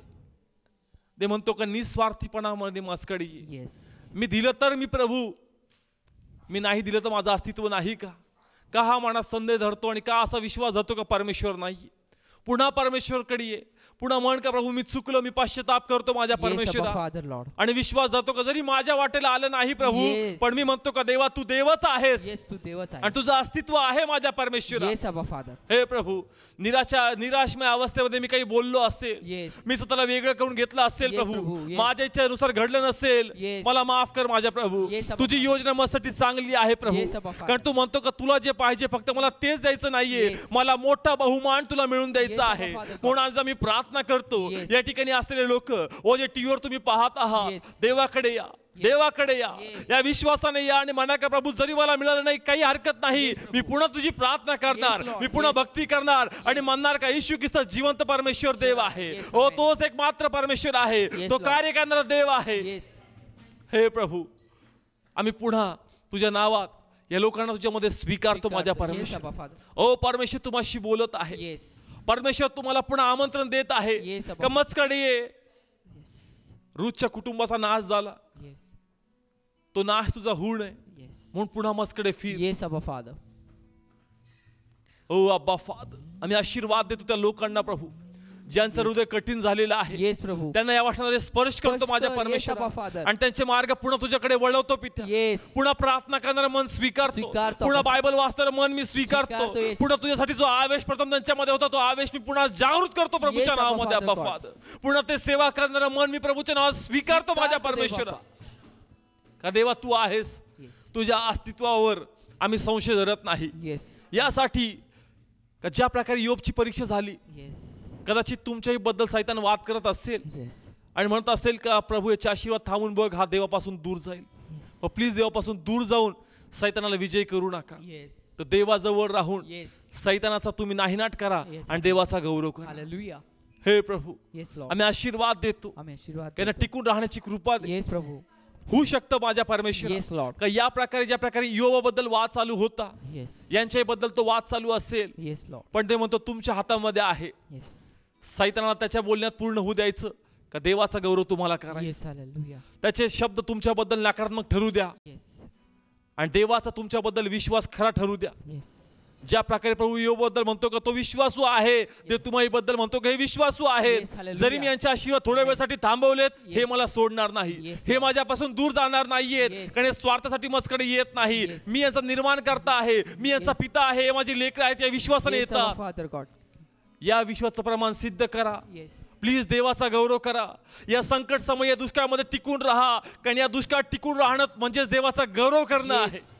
ते म्हणतो का निस्वार्थीपणामध्ये माझ्याकडे ये. येस. मी दिलं तर मी प्रभू, मी नाही दिलं तर माझं अस्तित्व नाही का? का हा मनात संदेह धरतो आणि का असा विश्वास धरतो का परमेश्वर नाही? पुन्हा परमेश्वरकडे ये, पुन्हा म्हण का प्रभू मी चुकलो, मी पश्चाताप करतो माझ्या परमेश्वरा, फादर लॉर्ड. आणि विश्वास धरतो का जरी माझ्या वाटेला आलं नाही प्रभू, Yes. पण मी म्हणतो का देवा तू देवच आहेस, येस तू देवच आहे. आणि तुझं अस्तित्व आहे माझ्या परमेश्वरा. येस अबा फादर. हे प्रभू, निराशमय अवस्थेमध्ये मी काही बोललो असेल, येस. मी स्वतःला वेगळं करून घेतलं असेल Yes, प्रभू, प्रभू. Yes. माझ्या इच्छेनुसार घडलं नसेल, Yes. मला माफ कर माझ्या प्रभू. Yes, अबा तुझी फादर. योजना माझ्यासाठी चांगली आहे प्रभू, Yes, अबा फादर. कारण तू म्हणतो का तुला जे पाहिजे फक्त मला तेच द्यायचं नाहीये, Yes. मला मोठा बहुमान तुला मिळून द्यायचा गरजेचं Yes, आहे. Abba Father God. म्हणून आज आम्ही प्रार्थना करतो, Yes. या ठिकाणी असलेले लोक जे टीव्हीवर तुम्ही पाहत आहात, Yes. देवाकडे या, देवाकडे या, Yes. या विश्वासाने या आणि म्हणा का प्रभू जरी मला मिळालं नाही काही हरकत नाही, Yes, प्रभू. मी पुन्हा तुझी प्रार्थना करणार, Yes, Lord. मी पुन्हा Yes. भक्ती करणार आणि म्हणणार का येशू ख्रिस्त जिवंत परमेश्वर देव आहे. Yes, हो Amen. तोच एक मात्र परमेश्वर आहे, Yes, तो Lord. कार्य करणारा देव आहे. येस हे प्रभू आम्ही पुन्हा तुझ्या नावात या लोकांना तुझ्यामध्ये स्वीकारतो माझ्या परमेश्वर. ओ परमेश्वर तुम्हाशी बोलत आहे. येस परमेश्वर तुम्हाला पुन्हा आमंत्रण देत आहे. Yes, Abba. कमचकडे ये. येस रूथच्या कुटुंबाचा नाश झाला, येस तो नाश तुझा होऊ नये येस म्हणून पुन्हा मजकडे फिर. येस अबा फादर. ओ अब्बा फादर आम्ही आशीर्वाद देतो त्या लोकांना प्रभू ज्यांचं हृदय कठीण झालेलं आहे. येस प्रभू. त्यांना या वाटणारे स्पर्श करतो स्पर्श माझ्या कर, yes, परमेश्वर Abba Father. आणि त्यांचे मार्ग पुन्हा तुझ्याकडे वळवतो पित्या. येस पुन्हा प्रार्थना करणारं मन स्वीकारतो, स्वीकारतो. पुन्हा बायबल वाचणारं मन मी स्वीकारतो. स्वीकारतो, येस. पुन्हा तुझ्यासाठी जो आवेश प्रथम त्यांच्यामध्ये होता तो आवेश मी पुन्हा जागृत करतो प्रभूच्या Yes, Abba नावामध्ये. Father अब्बा God. फादर पुन्हा ते सेवा करणारं मन मी प्रभूच्या नावात स्वीकारतो माझ्या स्वीकारतो देव परमेश्वरा. बाप्पा. का देवा तू आहेस, Yes. तुझ्या अस्तित्वावर आम्ही संशय धरत नाही. येस यासाठी का ज्या प्रकारे योबची परीक्षा झाली, येस कदाचित तुमच्याही बद्दल सैतान वाद करत असेल येस आणि म्हणत असेल का प्रभू याचे आशीर्वाद थांबून बघ, हा देवापासून दूर जाईल. प्लीज देवापासून दूर जाऊन सैतानाला विजय करू नका. येस तर देवाजवळ राहून येस सैतानाचा तुम्ही नाहीनाट करा Yes. आणि देवाचा गौरव करा. हालेलुया. हे प्रभू येस लॉर्ड. आम्ही आशीर्वाद देतो, आम्ही आशीर्वाद त्यांना देतो. टिकून राहण्याची कृपा दे. येस प्रभू. होऊ शकतं माझ्या परमेश्वर येस लॉर्ड. का या प्रकारे ज्या प्रकारे योबाबद्दल वाद चालू होता येस यांच्याबद्दल तो वाद चालू असेल, येस लॉर्ड. पण ते म्हणतो तुमच्या हातामध्ये आहे. येस सैतानाला त्याच्या बोलण्यात पूर्ण होऊ द्यायचं का देवाचा गौरव तुम्हाला करायचा. Yes hallelujah. त्याचे शब्द तुमच्याबद्दल नकारात्मक ठरू द्या येस आणि देवाचा तुमच्याबद्दल विश्वास खरा ठरू द्या. येस ज्या प्रकारे प्रभू योबबद्दल म्हणतो का तो विश्वासू आहे, ते तुम्ही बद्दल म्हणतो का हे विश्वासू आहेत. Yes, hallelujah. जरी मी यांच्या आशीर्वाद थोड्या वेळासाठी थांबवलेत, हे Yes. मला सोडणार नाही, Yes, हे Lord. माझ्यापासून दूर जाणार नाहीयेत, Yes. कारण हे स्वार्थासाठी मजकडे येत नाही. Yes. मी यांचा निर्माण करता आहे, मी यांचा Yes. पिता आहे, हे माझी लेकरं आहेत, या विश्वासाने येस अबा येतात. Father God. या विश्वासाचं प्रमाण सिद्ध करा. येस प्लीज देवाचा गौरव करा. या संकट समय या दुष्काळामध्ये टिकून राहा, कारण या दुष्काळात टिकून राहणं म्हणजेच देवाचा गौरव करणं Yes. आहे.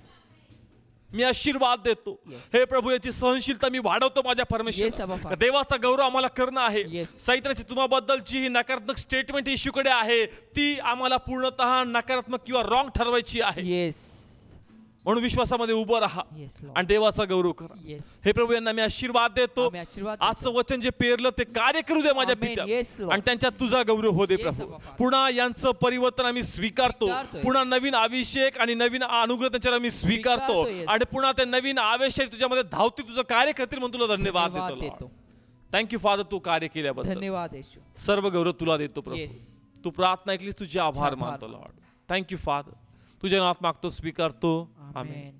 मी आशीर्वाद देतो. Yes. हे प्रभू याची सहनशीलता मी वाढवतो माझ्या Yes, Abba परमेश्वर. Father. देवाचा गौरव आम्हाला करणं आहे. Yes. सैतानाची तुम्हाबद्दलची ही नकारात्मक स्टेटमेंट इश्यूकडे आहे, ती आम्हाला पूर्णतः नकारात्मक किंवा रॉंग ठरवायची आहे. येस म्हणून विश्वासामध्ये उभं राहा येस आणि लॉर्ड. देवाचा गौरव करा. येस हे प्रभू यांना मी आशीर्वाद देतो. आम्ही आशीर्वाद देतो. आजचं वचन जे पेरलं ते कार्य करू दे माझ्या Amen. पित्या Yes, Lord. आणि त्यांच्यात तुझा गौरव हो दे Yes, प्रभू. Abba Father. पुन्हा यांचं परिवर्तन आम्ही स्वीकारतो. स्वीकारतोय. पुन्हा नवीन अभिषेक आणि नवीन अनुग्रह त्यांच्यावर आम्ही स्वीकारतो स्वीकारतोय, yes. आणि पुन्हा ते नवीन आवेश तुझ्यामध्ये धावती तुझं कार्य करतील म्हणून तुला धन्यवाद धन्यवाद देतो. देतो. थँक्यू फादर, तू कार्य केल्याबद्दल धन्यवाद येशू. सर्व गौरव तुला देतो प्रभू. Yes. तू प्रार्थना ऐकलीस, तुझे आभार आभार मानतो लॉर्ड. थँक्यू फादर, तुझ्या नावात मागतो, स्वीकारतो. आमेन. आमेन.